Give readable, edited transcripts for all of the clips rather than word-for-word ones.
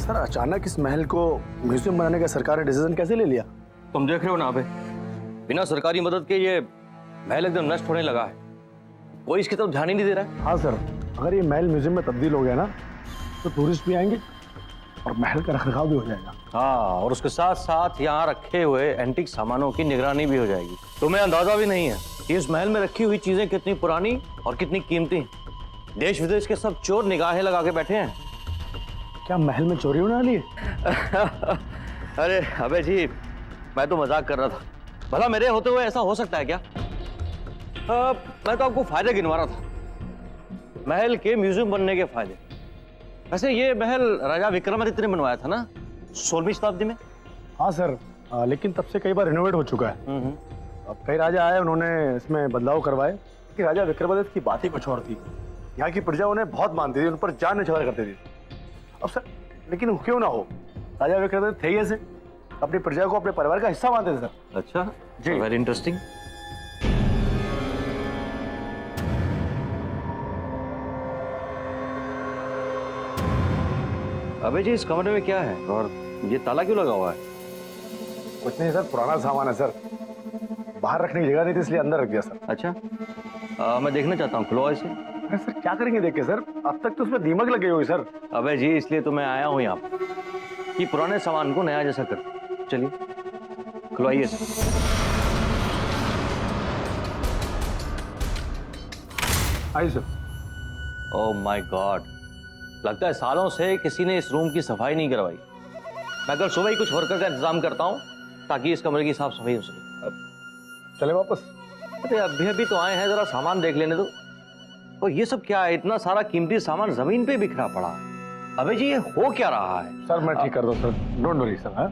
Sir अचानक इस महल को म्यूजियम बनाने का सरकार ने डिसीजन कैसे ले लिया? तुम देख रहे हो ना अबे, बिना सरकारी मदद के ये महल एकदम नष्ट होने लगा है। कोई इसकी तरफ ध्यान ही नहीं दे रहा है। हाँ सर, अगर ये महल म्यूजियम में तब्दील हो गया ना तो टूरिस्ट भी आएंगे और महल का रखरखाव भी हो जाएगा। हाँ, और उसके साथ साथ यहाँ रखे हुए एंटीक सामानों की निगरानी भी हो जाएगी। तुम्हें अंदाजा भी नहीं है कि इस महल में रखी हुई चीजें कितनी पुरानी और कितनी कीमती। देश विदेश के सब चोर निगाहें लगा के बैठे हैं। क्या महल में चोरी होने वाली है? अरे अबे जी, मैं तो मजाक कर रहा था। भला मेरे होते हुए ऐसा हो सकता है क्या? मैं तो आपको फायदे गिनवा रहा था, महल के म्यूजियम बनने के फायदे। वैसे ये महल राजा विक्रमादित्य ने बनवाया था ना 16वीं शताब्दी में? हाँ सर, लेकिन तब से कई बार रिनोवेट हो चुका है। अब कई राजा आए, उन्होंने इसमें बदलाव करवाए कि राजा विक्रमादित्य की बात ही कुछ और थी। यहाँ की प्रजा उन्हें बहुत मानती थी, उन पर जान निछावर करती थी। अब सर लेकिन क्यों ना हो, राजा विक्रमादित्य थे ही ऐसे, अपनी प्रजा को अपने परिवार का हिस्सा मानते थे सर। अच्छा जी, वेरी इंटरेस्टिंग। अबे जी, इस कमरे में क्या है और ये ताला क्यों लगा हुआ है? कुछ नहीं सर, पुराना सामान है सर, बाहर रखने की जगह नहीं थी इसलिए अंदर रख दिया सर। अच्छा, मैं देखना चाहता हूँ, खुलो इसे। अरे सर क्या करेंगे देख के सर, अब तक तो उसमें दीमक लगी हुई सर। अबे जी, इसलिए तो मैं आया हूँ यहाँ पर कि पुराने सामान को नया जैसा कर। चलिए खुलवाइए इसे। आइए सर। ओह माय गॉड, लगता है सालों से किसी ने इस रूम की सफाई नहीं करवाई। मैं कल सुबह ही कुछ वर्कर का इंतजाम करता हूँ ताकि इस कमरे की साफ सफाई हो सके। अब चले वापस? अरे अभी तो आए हैं, जरा सामान देख लेने दो। और ये सब क्या है, इतना सारा कीमती सामान जमीन पे बिखरा पड़ा है। अबे जी, ये हो क्या रहा है? सर मैं ठीक कर दूं सर, डोंट वरी सर। हाँ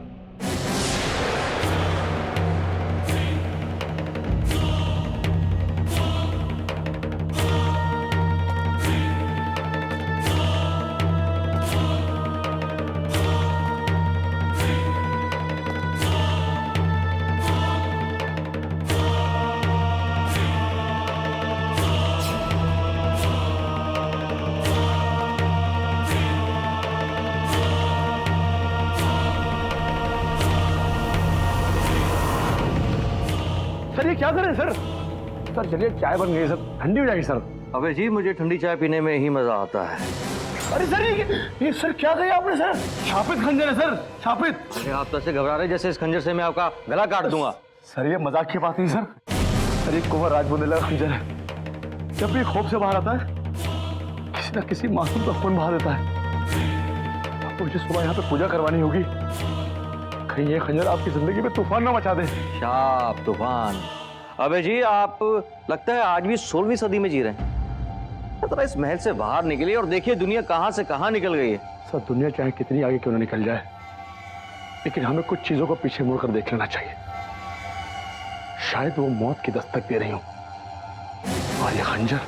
सर, ये क्या करें सर? सर चलिए, चाय बन गई सर, ठंडी हो जाएगी सर। अबे जी, मुझे ठंडी चाय पीने में ही मजा आता है। अरे सर ये सर क्या कहा आपने सर? शापित खंजर है सर, शापित। अरे आप तो ऐसे घबरा रहे जैसे इस खंजर से मैं आपका गला काट दूंगा। सर ये मजाक की बात नहीं सर, सर ये कुंवर राजबुंदेला का खंजर है। जब भी खोप से बाहर आता है किसी न किसी मासूम का खून बहा देता है। आपको मुझे सुबह यहाँ पे पूजा करवानी होगी, कहीं ये खंजर आपकी जिंदगी में तूफान ना मचा दे। शाप तूफान। अबे जी, आप लगता है आज भी 16वीं सदी में जी रहे हैं। जरा इस महल से बाहर निकलिए और देखिए दुनिया कहां से कहां निकल गई है। सर दुनिया चाहे कितनी आगे क्यों ना निकल जाए, लेकिन हमें कुछ चीजों को पीछे मुड़कर देख लेना चाहिए। शायद वो मौत की दस्तक दे रही हो और ये खंजर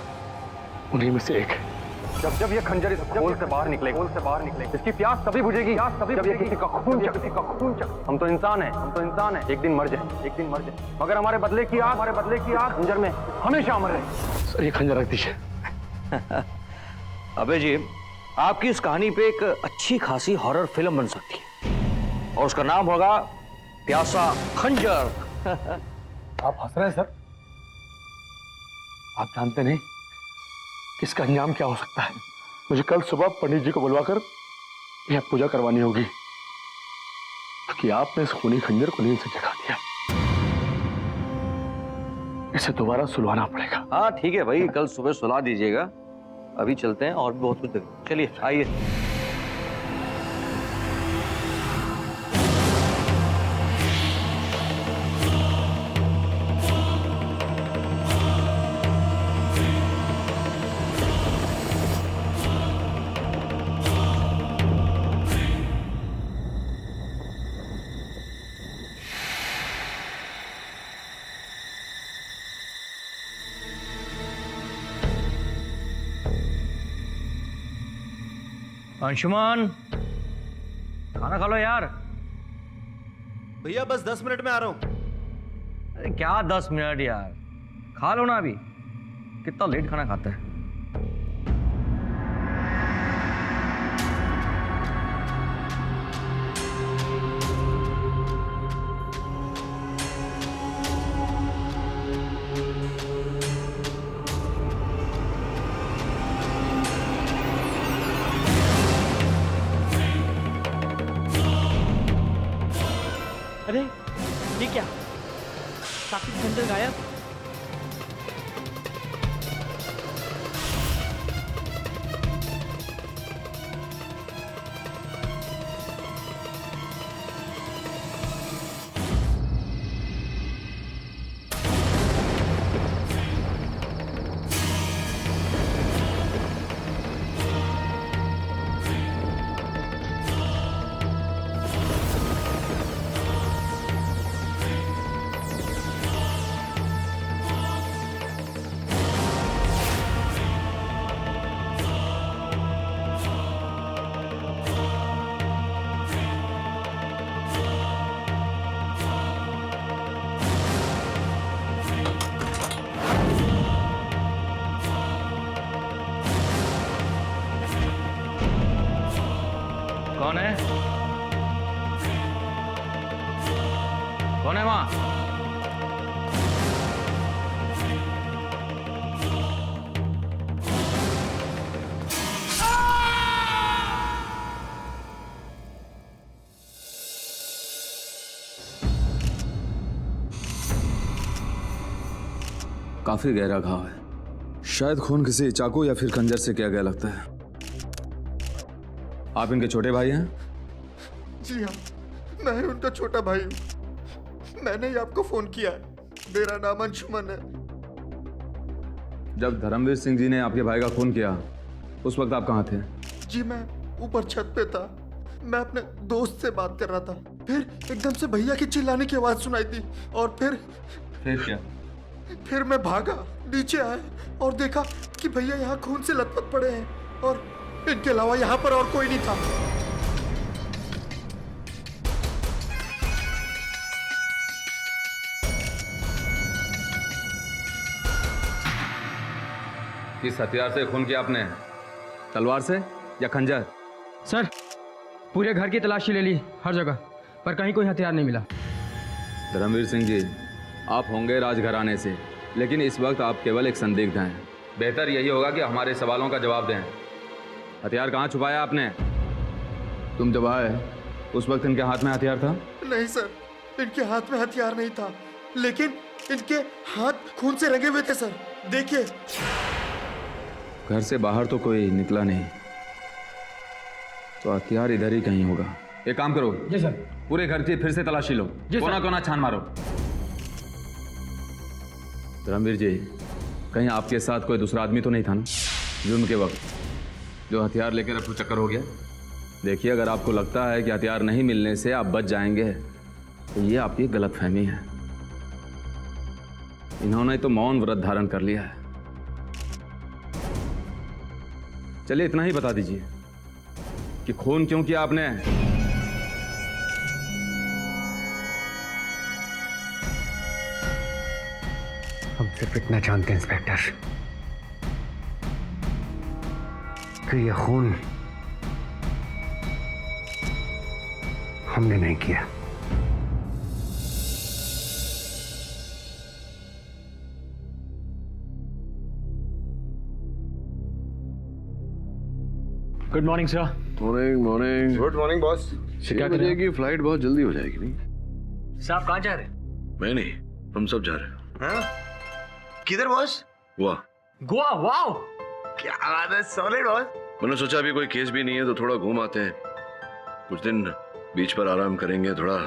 उन्हीं में से एक है। जब ये खंजर इस खोल से बाहर निकलेगा, इसकी प्यास तभी बुझेगी जब ये किसी का खून चखे। हम तो इंसान हैं, एक दिन मर जाए, मगर हमारे बदले की आग खंजर में हमेशा अमर रहे। सर ये खंजर रख दीजिए। अबे जी, आपकी इस कहानी पे एक अच्छी खासी हॉरर फिल्म बन सकती है और उसका नाम होगा प्यासा खंजर। आप हंस रहे हैं सर? आप जानते नहीं कि इसका अंजाम क्या हो सकता है। मुझे कल सुबह पंडित जी को बुलवाकर यह पूजा करवानी होगी कि आपने इस खूनी खंजर को नींद से जगा दिया। इसे दोबारा सुलवाना पड़ेगा। हाँ ठीक है भाई, कल सुबह सुला दीजिएगा। अभी चलते हैं और भी बहुत कुछ देखें। चलिए आइए। अंशुमान, खाना खा लो यार। भैया बस 10 मिनट में आ रहा हूं। अरे क्या 10 मिनट यार, खा लो ना अभी। कितना लेट खाना खाता है। अरे ये क्या, साकिब खंजर गायब। कौन है? कौन है वहां? काफी गहरा घाव है, शायद खून किसी चाकू या फिर खंजर से किया गया लगता है। आप इनके छोटे भाई हैं? जी हाँ, मैं ही उनका छोटा भाई हूँ। मैंने ही आपको फोन किया है। मेरा नाम अंशुमन है। जब धर्मवीर सिंह जी ने आपके भाई का खून किया उस वक्त आप कहाँ थे? जी मैं ऊपर छत पे था। मैं अपने दोस्त से बात कर रहा था। फिर एकदम से भैया की चिल्लाने की आवाज सुनाई दी और फिर क्या? फिर मैं भागा, नीचे आया और देखा कि भैया यहाँ खून से लथपथ पड़े हैं और इनके अलावा यहाँ पर और कोई नहीं था। किस हथियार से खून किया आपने? तलवार से या खंजर? सर पूरे घर की तलाशी ले ली, हर जगह, पर कहीं कोई हथियार नहीं मिला। धर्मवीर सिंह जी, आप होंगे राजघराने से, लेकिन इस वक्त आप केवल एक संदिग्ध हैं। बेहतर यही होगा कि हमारे सवालों का जवाब दें। हथियार कहाँ छुपाया आपने? तुम जब आए उस वक्त इनके हाथ में हथियार था? नहीं सर, इनके हाथ में हथियार नहीं था, लेकिन इनके हाथ खून से रंगे हुए थे सर। देखिए। घर से बाहर तो कोई निकला नहीं, तो हथियार इधर ही कहीं होगा। एक काम करो। जी सर। पूरे घर की फिर से तलाशी लो, कोना कोना छान मारो। धर्मवीर जी, कहीं आपके साथ कोई दूसरा आदमी तो नहीं था ना जुर्म के वक्त, जो हथियार लेकर रफू चक्कर हो गया? देखिए, अगर आपको लगता है कि हथियार नहीं मिलने से आप बच जाएंगे तो ये आपकी गलतफहमी है। इन्होंने तो मौन व्रत धारण कर लिया है। चलिए इतना ही बता दीजिए कि खून क्यों किया आपने? हम सिर्फ इतना जानते हैं इंस्पेक्टर कि यह खून हमने नहीं किया। Good morning sir. Morning morning. Good morning boss. 6 बजे की फ्लाइट बहुत जल्दी हो जाएगी नहीं? सर आप कहाँ जा रहे हैं? मैं नहीं, हम सब जा रहे हैं। हाँ? किधर बॉस? वाह, गोवा। वाओ, क्या बात है, सॉलिड बॉस। मैंने सोचा अभी कोई केस भी नहीं है तो थोड़ा घूम आते हैं, कुछ दिन बीच पर आराम करेंगे, थोड़ा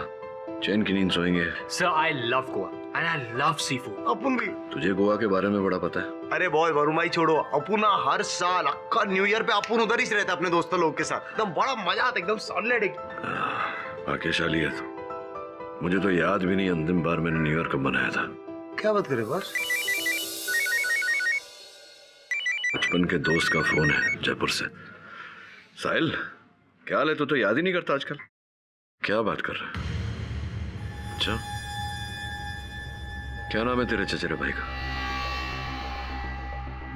चैन की नींद सोएंगे। Sir I love Goa and I love seafood. अपुन भी। तुझे गोवा के बारे में बड़ा पता है? अरे बॉस वरुमाई छोड़ो, अपुना हर साल अक्का न्यू ईयर पे अपुन उधर ही रहता अपने दोस्तों लोग के साथ। एकदम बड़ा मजा आता, एकदम सॉलिड। भाग्यशाली है तो। मुझे तो याद भी नहीं अंतिम बार मैंने न्यू ईयर कब मनाया था। क्या बात करे बॉस? बचपन के दोस्त का फोन है जयपुर से। साहिल, क्या हाल है? तू तो याद ही नहीं करता आजकल। क्या बात कर रहा है? अच्छा, क्या नाम है तेरे चचेरे भाई का?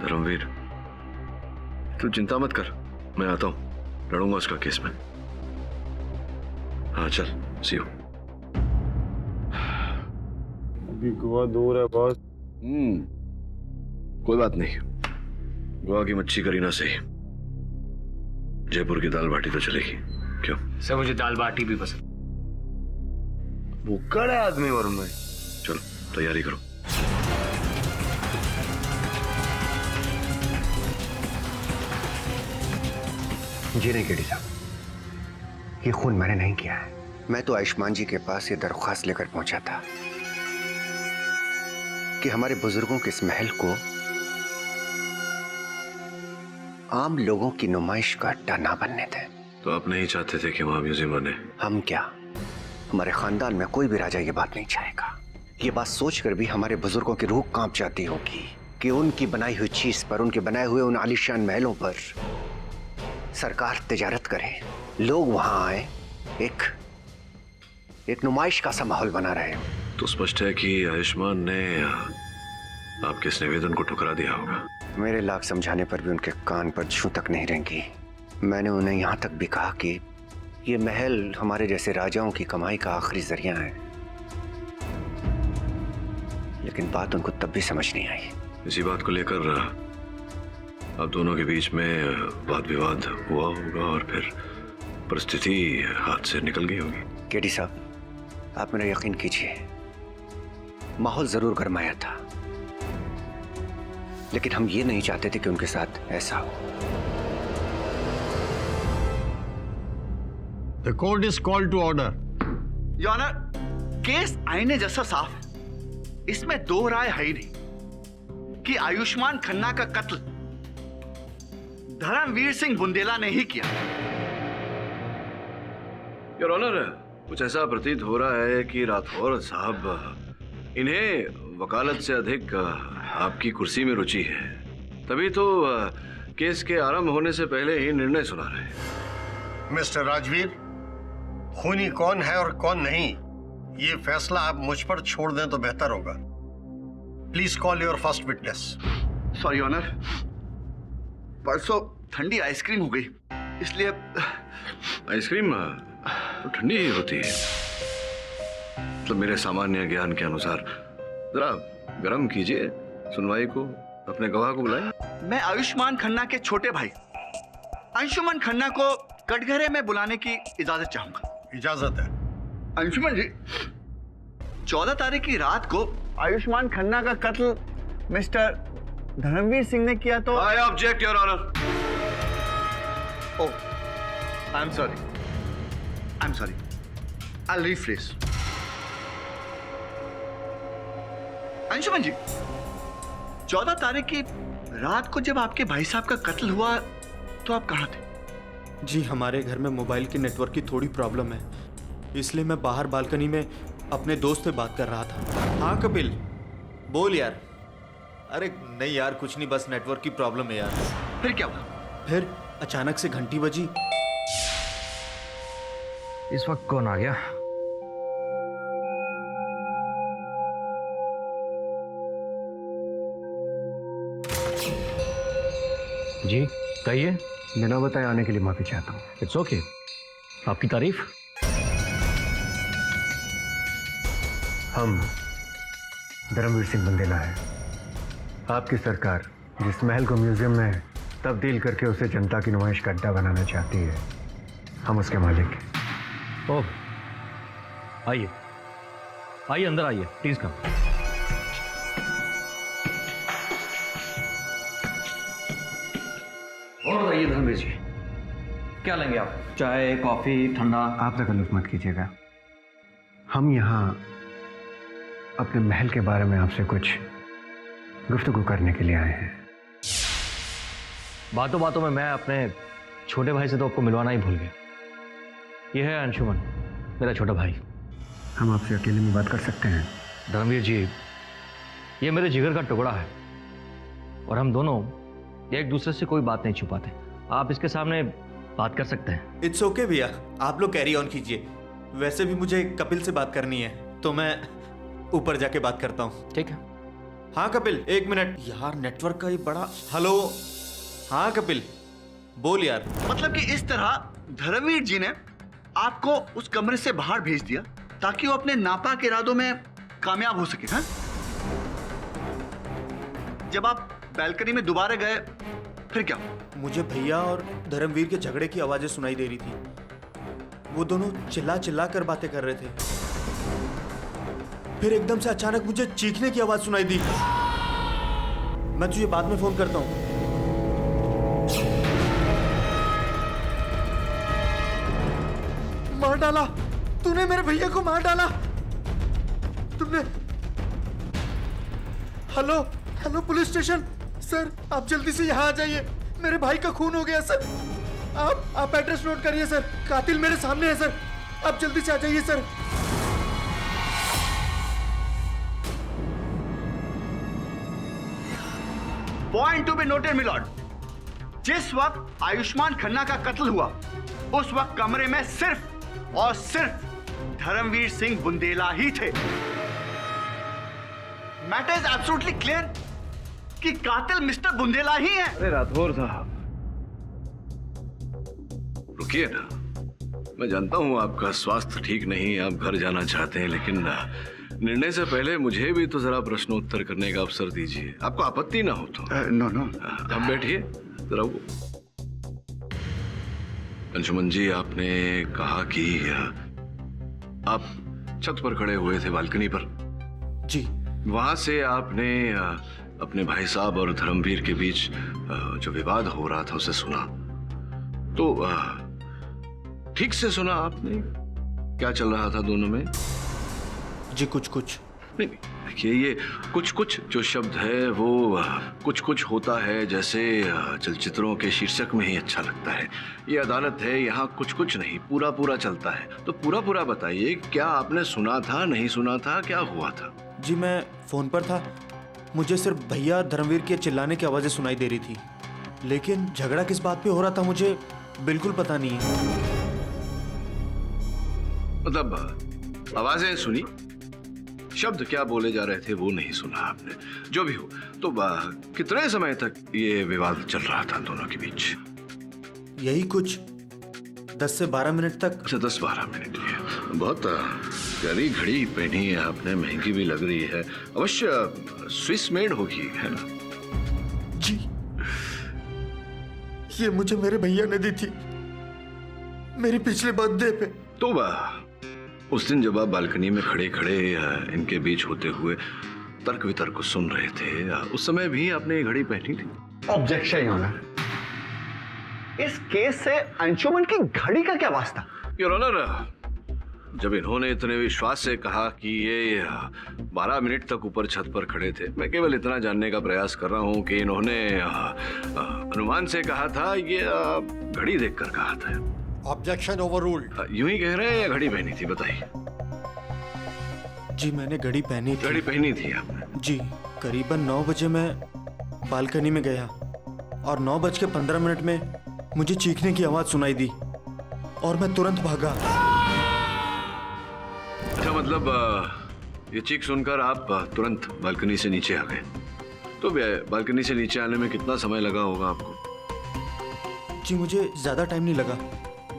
धर्मवीर। तू चिंता मत कर, मैं आता हूं, लड़ूंगा उसका केस में। हाँ चल, सी यू। अभी गोवा दूर है बॉस। कोई बात नहीं, गोवा की मच्छी करी ना सही, जयपुर की दाल बाटी तो चलेगी। क्यों? सर मुझे दाल बाटी भी पसंद। भुक्कड़ है आदमी वरुण में। चलो तैयारी करो। जी नहीं केडी साहब, ये खून मैंने नहीं किया है। मैं तो आयुष्मान जी के पास ये दरख्वास्त लेकर पहुंचा था कि हमारे बुजुर्गों के इस महल को आम लोगों की नुमाइश का अड्डा ना बनने दें। तो आप नहीं चाहते थे कि वहां म्यूजियम बने? हम क्या, हमारे खानदान में कोई भी राजा ये बात नहीं चाहेगा। ये बात सोचकर भी हमारे बुजुर्गों की रूह कांप जाती होगी कि उनकी बनाई हुई चीज पर, उनके बनाए हुए उन आलीशान महलों पर सरकार तिजारत करे, लोग वहां आए, एक नुमाइश का सा माहौल बना रहे। तो स्पष्ट है कि आयुष्मान ने आपके इस निवेदन को ठुकरा दिया होगा। मेरे लाख समझाने पर भी उनके कान पर जूं तक नहीं रेंगी। मैंने उन्हें यहां तक भी कहा कि ये महल हमारे जैसे राजाओं की कमाई का आखिरी जरिया है, लेकिन बात उनको तब भी समझ नहीं आई। इसी बात को लेकर आप दोनों के बीच में वाद विवाद हुआ होगा और फिर परिस्थिति हाथ से निकल गई होगी। केडी साहब, आप मेरा यकीन कीजिए, माहौल जरूर गरमाया था, लेकिन हम ये नहीं चाहते थे कि उनके साथ ऐसा हो। The court is called to order. Your honour, case आईने जैसा साफ है। इसमें दो राय है ही नहीं कि आयुष्मान खन्ना का कत्ल धर्मवीर सिंह बुंदेला ने ही किया। योर ऑनर, कुछ ऐसा प्रतीत हो रहा है कि राठौर साहब इन्हें वकालत से अधिक आपकी कुर्सी में रुचि है, तभी तो केस के आरंभ होने से पहले ही निर्णय सुना रहे हैं। मिस्टर राजवीर, खूनी कौन है और कौन नहीं, ये फैसला आप मुझ पर छोड़ दें तो बेहतर होगा। Please call your first witness. Sorry honour, परसों ठंडी आइसक्रीम हो गई, इसलिए। आइसक्रीम तो ठंडी ही होती है, मतलब मेरे सामान्य ज्ञान के अनुसार। जरा गर्म कीजिए, सुनवाई को, अपने गवाह को बुलाएं। मैं आयुष्मान खन्ना के छोटे भाई अंशुमन खन्ना को कटघरे में बुलाने की इजाजत चाहूंगा। इजाजत है। अंशुमन जी, 14 तारीख की रात को आयुष्मान खन्ना का कत्ल मिस्टर धर्मवीर सिंह ने किया तो। I object your honour. Oh, I am sorry, I will rephrase. Anshuman ji, 14 तारीख की रात को जब आपके भाई साहब का कत्ल हुआ तो आप कहां थे? जी, हमारे घर में मोबाइल की नेटवर्क की थोड़ी प्रॉब्लम है, इसलिए मैं बाहर बालकनी में अपने दोस्त से बात कर रहा था। हाँ कपिल, बोल यार। अरे नहीं यार, कुछ नहीं, बस नेटवर्क की प्रॉब्लम है यार। फिर क्या हुआ? फिर अचानक से घंटी बजी। इस वक्त कौन आ गया? जी कहिए। बिना बताए आने के लिए माफी चाहता हूँ। इट्स ओके, आपकी तारीफ। हम धर्मवीर सिंह बुंदेला है। आपकी सरकार जिस महल को म्यूजियम में तब्दील करके उसे जनता की नुमाइश का अड्डा बनाना चाहती है, हम उसके मालिक हैं। ओह, आइए आइए, अंदर आइए, प्लीज कम। और बताइए धर्मवीर जी, क्या लेंगे आप? चाय, कॉफी, ठंडा? आप तकल्लुफ मत कीजिएगा। हम यहाँ अपने महल के बारे में आपसे कुछ गुफ्तगू करने के लिए आए हैं। बातों बातों में मैं अपने छोटे भाई से तो आपको मिलवाना ही भूल गया। ये है अंशुमन, मेरा छोटा भाई। हम आपसे अकेले में बात कर सकते हैं? धर्मवीर जी, ये मेरे जिगर का टुकड़ा है और हम दोनों एक दूसरे से कोई बात नहीं छुपाते। आप इसके सामने बात कर सकते हैं। इट्स ओके भैया, आप लोग कैरी ऑन कीजिए। वैसे भी मुझे कपिल से बात करनी है, तो मैं ऊपर जाके बात करता हूँ। ठीक है। हाँ कपिल, एक मिनट यार, नेटवर्क का ही बड़ा। हेलो, हाँ कपिल, बोल यार। मतलब कि इस तरह धर्मवीर जी ने आपको उस कमरे से बाहर भेज दिया ताकि वो अपने नापाक इरादों में कामयाब हो सके। हाँ? जब आप बैल्कनी में दोबारा गए फिर क्या? मुझे भैया और धर्मवीर के झगड़े की आवाजें सुनाई दे रही थी। वो दोनों चिल्ला चिल्ला कर बातें कर रहे थे। फिर एकदम से अचानक मुझे चीखने की आवाज सुनाई दी। मैं तुझे बाद में फोन करता हूँ। मार डाला तूने, मेरे भैया को मार डाला तुमने। Hello hello police station sir, आप जल्दी से यहाँ आ जाइए, मेरे भाई का खून हो गया सर। आप एड्रेस नोट करिए सर, कातिल मेरे सामने है सर, आप जल्दी से आ जाइए sir. Point to be noted milord, जिस वक्त आयुष्मान खन्ना का कत्ल हुआ उस वक्त कमरे में सिर्फ और सिर्फ धर्मवीर सिंह बुंदेला ही थे। मैटर इज एब्सोल्युटली क्लियर कि कातिल मिस्टर बुंदेला ही है। अरे राठौर साहब, रुकिए ना। मैं जानता हूं आपका स्वास्थ्य ठीक नहीं है, आप घर जाना चाहते हैं, लेकिन निर्णय से पहले मुझे भी तो जरा प्रश्नोत्तर करने का अवसर दीजिए, आपको आपत्ति ना हो तो। नो नो, अब बैठिए जरा। वो अंशुमन जी, आपने कहा कि आप छत पर खड़े हुए थे, बालकनी पर। जी। वहां से आपने अपने भाई साहब और धर्मवीर के बीच जो विवाद हो रहा था उसे सुना, तो ठीक से सुना आपने? क्या चल रहा था दोनों में? जी कुछ कुछ नहीं, देखिए ये कुछ कुछ जो शब्द है वो कुछ कुछ होता है जैसे चलचित्रों के शीर्षक में ही अच्छा लगता है। ये अदालत है, यहाँ कुछ कुछ नहीं, पूरा पूरा चलता है। तो पूरा पूरा बताइए, क्या आपने सुना था, नहीं सुना था, क्या हुआ था? जी मैं फोन पर था, मुझे सिर्फ भैया धर्मवीर के चिल्लाने की आवाजें सुनाई दे रही थी, लेकिन झगड़ा किस बात पे हो रहा था मुझे बिल्कुल पता नहीं है। मतलब आवाजें सुनी, शब्द क्या बोले जा रहे थे वो नहीं सुना आपने। जो भी हो, तो कितने समय तक ये विवाद चल रहा था दोनों के बीच? यही कुछ 10 से 12 मिनट तक। अच्छा, 10-12 मिनट ही। बहुत प्यारी घड़ी पहनी है आपने, महंगी भी लग रही है, अवश्य स्विस मेड होगी, है ना? जी, ये मुझे मेरे भैया ने दी थी मेरी पिछले बर्थडे पे। तो उस दिन जब आप बालकनी में खड़े खड़े इनके बीच होते हुए तर्क वितर्क को सुन रहे थे, उस समय भी आपने ये घड़ी पहनी थी? ऑब्जेक्शन ऑनर, इस केस से अंशुमन की घड़ी का क्या वास्ता? योर ऑनर, जब इन्होंने इतने विश्वास से कहा कि ये 12 मिनट तक ऊपर छत पर खड़े थे, मैं केवल इतना जानने का प्रयास कर रहा हूं कि इन्होंने अनुमान से कहा था, ये घड़ी देखकर कहा था। Objection overruled. यूं ही कह रहे हैं या घड़ी पहनी थी, बताइए। जी मैंने घड़ी पहनी थी। घड़ी पहनी थी आपने? जी, करीबन 9 बजे मैं बालकनी में गया और 9:15 में मुझे चीखने की आवाज सुनाई दी और मैं तुरंत भागा। अच्छा, मतलब ये चीख सुनकर आप तुरंत बालकनी से नीचे आ गए। तो बालकनी से नीचे आने में कितना समय लगा होगा आपको? जी मुझे ज्यादा टाइम नहीं लगा,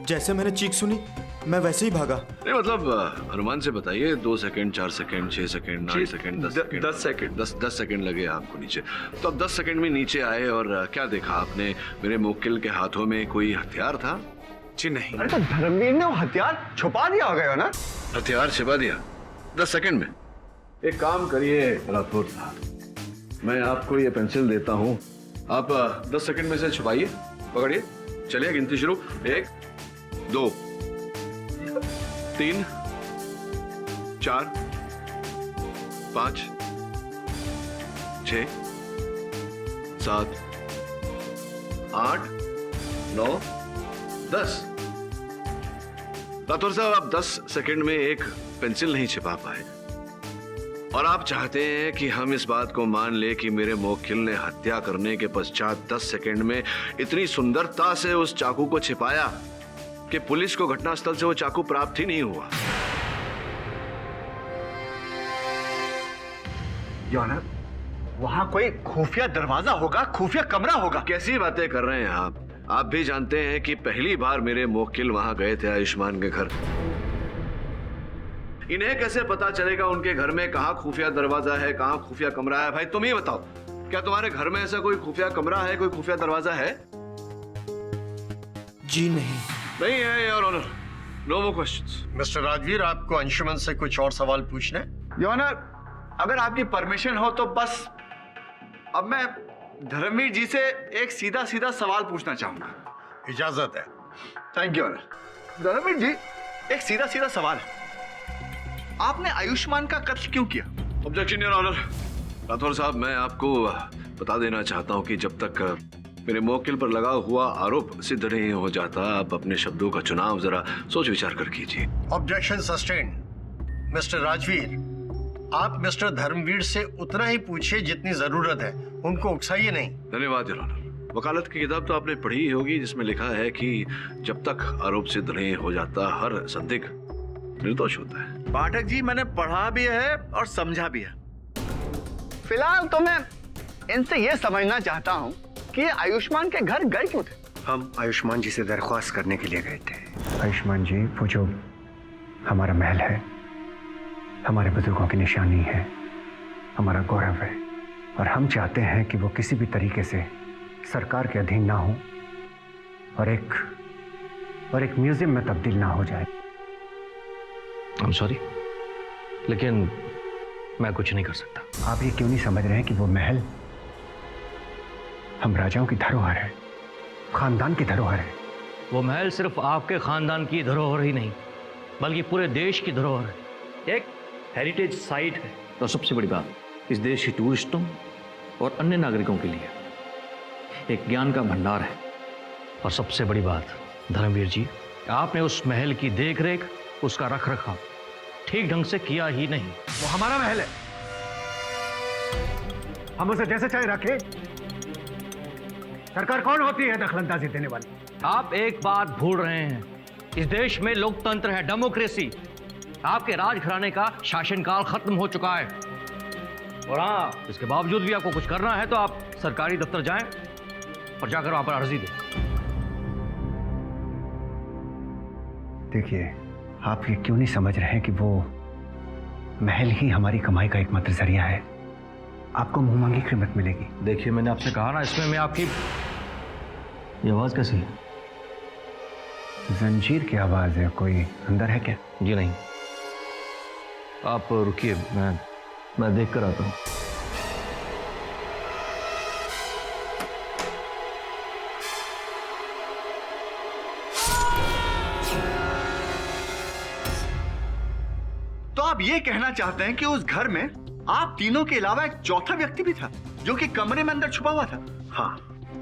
जैसे मैंने चीख सुनी मैं वैसे ही भागा। नहीं, मतलब अनुमान से बताइए, 2 second, 4 second, 6 second, 8 second, 10 second. 10 second लगे आपको नीचे। तो अब 10 सेकंड में नीचे आए और क्या देखा आपने? मेरे मुवक्किल के हाथों में कोई हथियार था? जी नहीं। अरे तो धर्मवीर ने वो हथियार छुपा दिया होगा ना? हथियार छिपा दिया 10 सेकंड में? एक काम करिए राठौर साहब, मैं आपको ये पेंसिल देता हूँ, आप 10 सेकंड में से छुपाइए, पकड़िए, चलिए गिनती शुरू। 1 2 3 4 5 6 7 8 9 10। राठौर साहब, आप 10 सेकंड में एक पेंसिल नहीं छिपा पाए और आप चाहते हैं कि हम इस बात को मान ले कि मेरे मुवक्किल ने हत्या करने के पश्चात 10 सेकंड में इतनी सुंदरता से उस चाकू को छिपाया कि पुलिस को घटनास्थल से वो चाकू प्राप्त ही नहीं हुआ। योनर, वहां कोई खुफिया दरवाजा होगा, खुफिया कमरा होगा। कैसी बातें कर रहे हैं आप? आप भी जानते हैं कि पहली बार मेरे मुवक्किल वहां गए थे आयुष्मान के घर। इन्हें कैसे पता चलेगा उनके घर में कहाँ खुफिया दरवाजा है, कहाँ खुफिया कमरा है? भाई तुम ही बताओ, क्या तुम्हारे घर में ऐसा कोई खुफिया कमरा है, कोई खुफिया दरवाजा है? जी नहीं। नहीं है your honour, no more questions. Mister Rajveer, आपको अंशुमन से कुछ और सवाल पूछने? योर ऑनर, अगर आपकी परमिशन हो तो बस अब मैं धर्मवीर जी से एक सीधा सीधा सवाल पूछना चाहूंगा। इजाजत है। Thank you honour. Dharmveer ji, एक सीधा सीधा सवाल है, आपने आयुष्मान का कत्ल क्यों किया? Objection your honour. राठौर साहब, मैं आपको बता देना चाहता हूं कि जब तक मेरे मौकिल पर लगा हुआ आरोप सिद्ध नहीं हो जाता, आप अपने शब्दों का चुनाव जरा सोच विचार कर कीजिए। Objection sustained. मिस्टर राजवीर, आप मिस्टर धर्मवीर से उतना ही पूछिए जितनी जरूरत है, उनको उकसाइए नहीं। धन्यवाद योर ऑनर। वकालत की किताब तो आपने पढ़ी ही होगी, जिसमें लिखा है कि जब तक आरोप सिद्ध नहीं हो जाता, हर संदिग्ध निर्दोष होता है। पाठक जी, मैंने पढ़ा भी है और समझा भी है। फिलहाल तो मैं इनसे यह समझना चाहता हूँ कि आयुष्मान के घर गए क्यों थे? हम आयुष्मान जी से दरख्वास्त करने के लिए गए थे। आयुष्मान जी, वो जो हमारा महल है, हमारे बुजुर्गों की निशानी है, हमारा गौरव है, और हम चाहते हैं कि वो किसी भी तरीके से सरकार के अधीन ना हो और एक म्यूजियम में तब्दील ना हो जाए। I'm sorry, लेकिन मैं कुछ नहीं कर सकता। आप ये क्यों नहीं समझ रहे हैं कि वो महल हम राजाओं की धरोहर है, खानदान की धरोहर है। वो महल सिर्फ आपके खानदान की धरोहर ही नहीं, बल्कि पूरे देश की धरोहर है। एक हेरिटेज साइट है, और सबसे बड़ी बात, इस देश के टूरिस्टों और अन्य नागरिकों के लिए एक ज्ञान का भंडार है। और सबसे बड़ी बात धर्मवीर जी, आपने उस महल की देखरेख, उसका रख रखाव ठीक ढंग से किया ही नहीं। वो हमारा महल है, हम उसे जैसे चाहे रखें। सरकार कौन होती है दखलंदाजी देने वाली? आप एक बात भूल रहे हैं, इस देश में लोकतंत्र है, डेमोक्रेसी। आपके राजघराने का शासनकाल खत्म हो चुका है। और हाँ, इसके बावजूद भी आपको कुछ करना है तो आप सरकारी दफ्तर जाएं और जाकर वहां पर अर्जी दें। देखिए, आप ये क्यों नहीं समझ रहे हैं कि वो महल ही हमारी कमाई का एकमात्र जरिया है। आपको मुंह मांगी कीमत मिलेगी। देखिए, मैंने आपसे कहा ना, इसमें मैं आपकी ये आवाज कैसी है? जंजीर की आवाज है। कोई अंदर है क्या? जी नहीं, आप रुकिए, मैं देख कर आता हूं। तो आप ये कहना चाहते हैं कि उस घर में आप तीनों के अलावा एक चौथा व्यक्ति भी था, जो कि कमरे में अंदर छुपा हुआ था? हाँ।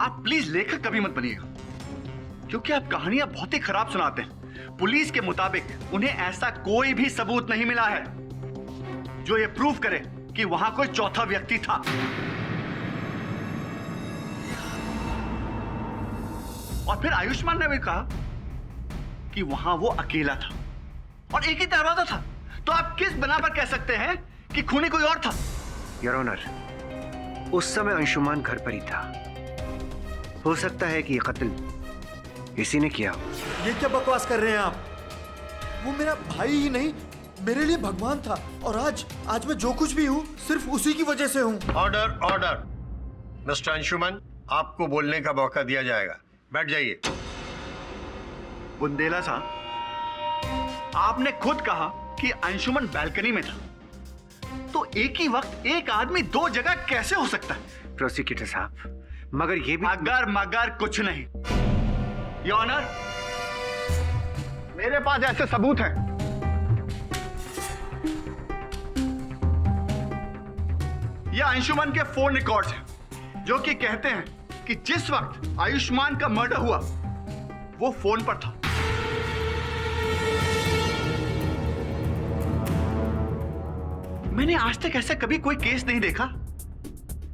आप प्लीज लेखक कभी मत बनिएगा, क्योंकि आप कहानियां बहुत ही खराब सुनाते हैं। पुलिस के मुताबिक उन्हें ऐसा कोई भी सबूत नहीं मिला है जो ये प्रूव करे कि वहां कोई चौथा व्यक्ति था। और फिर आयुष्मान ने भी कहा कि वहां वो अकेला था और एक ही दरवाजा था। तो आप किस बना पर कह सकते हैं कि खूनी कोई और था? योर ऑनर, उस समय अंशुमान घर पर ही था। हो सकता है कि ये कत्ल इसी ने किया हो। ये क्या बकवास कर रहे हैं आप? वो मेरा भाई ही नहीं, मेरे लिए भगवान था, और आज मैं जो कुछ भी हूँ सिर्फ उसी की वजह से हूँ। Order, order. मिस्टर अंशुमन, आपको बोलने का मौका दिया जाएगा। बैठ जाइए। बुंदेला साहब, आपने खुद कहा कि अंशुमन बालकनी में था, तो एक ही वक्त एक आदमी दो जगह कैसे हो सकता है? प्रोसिक्यूटर साहब, मगर ये भी अगर मगर कुछ नहीं। योर ऑनर, मेरे पास ऐसे सबूत हैं। ये अंशुमन के फोन रिकॉर्ड्स हैं, जो कि कहते हैं कि जिस वक्त आयुष्मान का मर्डर हुआ वो फोन पर था। मैंने आज तक ऐसा कभी कोई केस नहीं देखा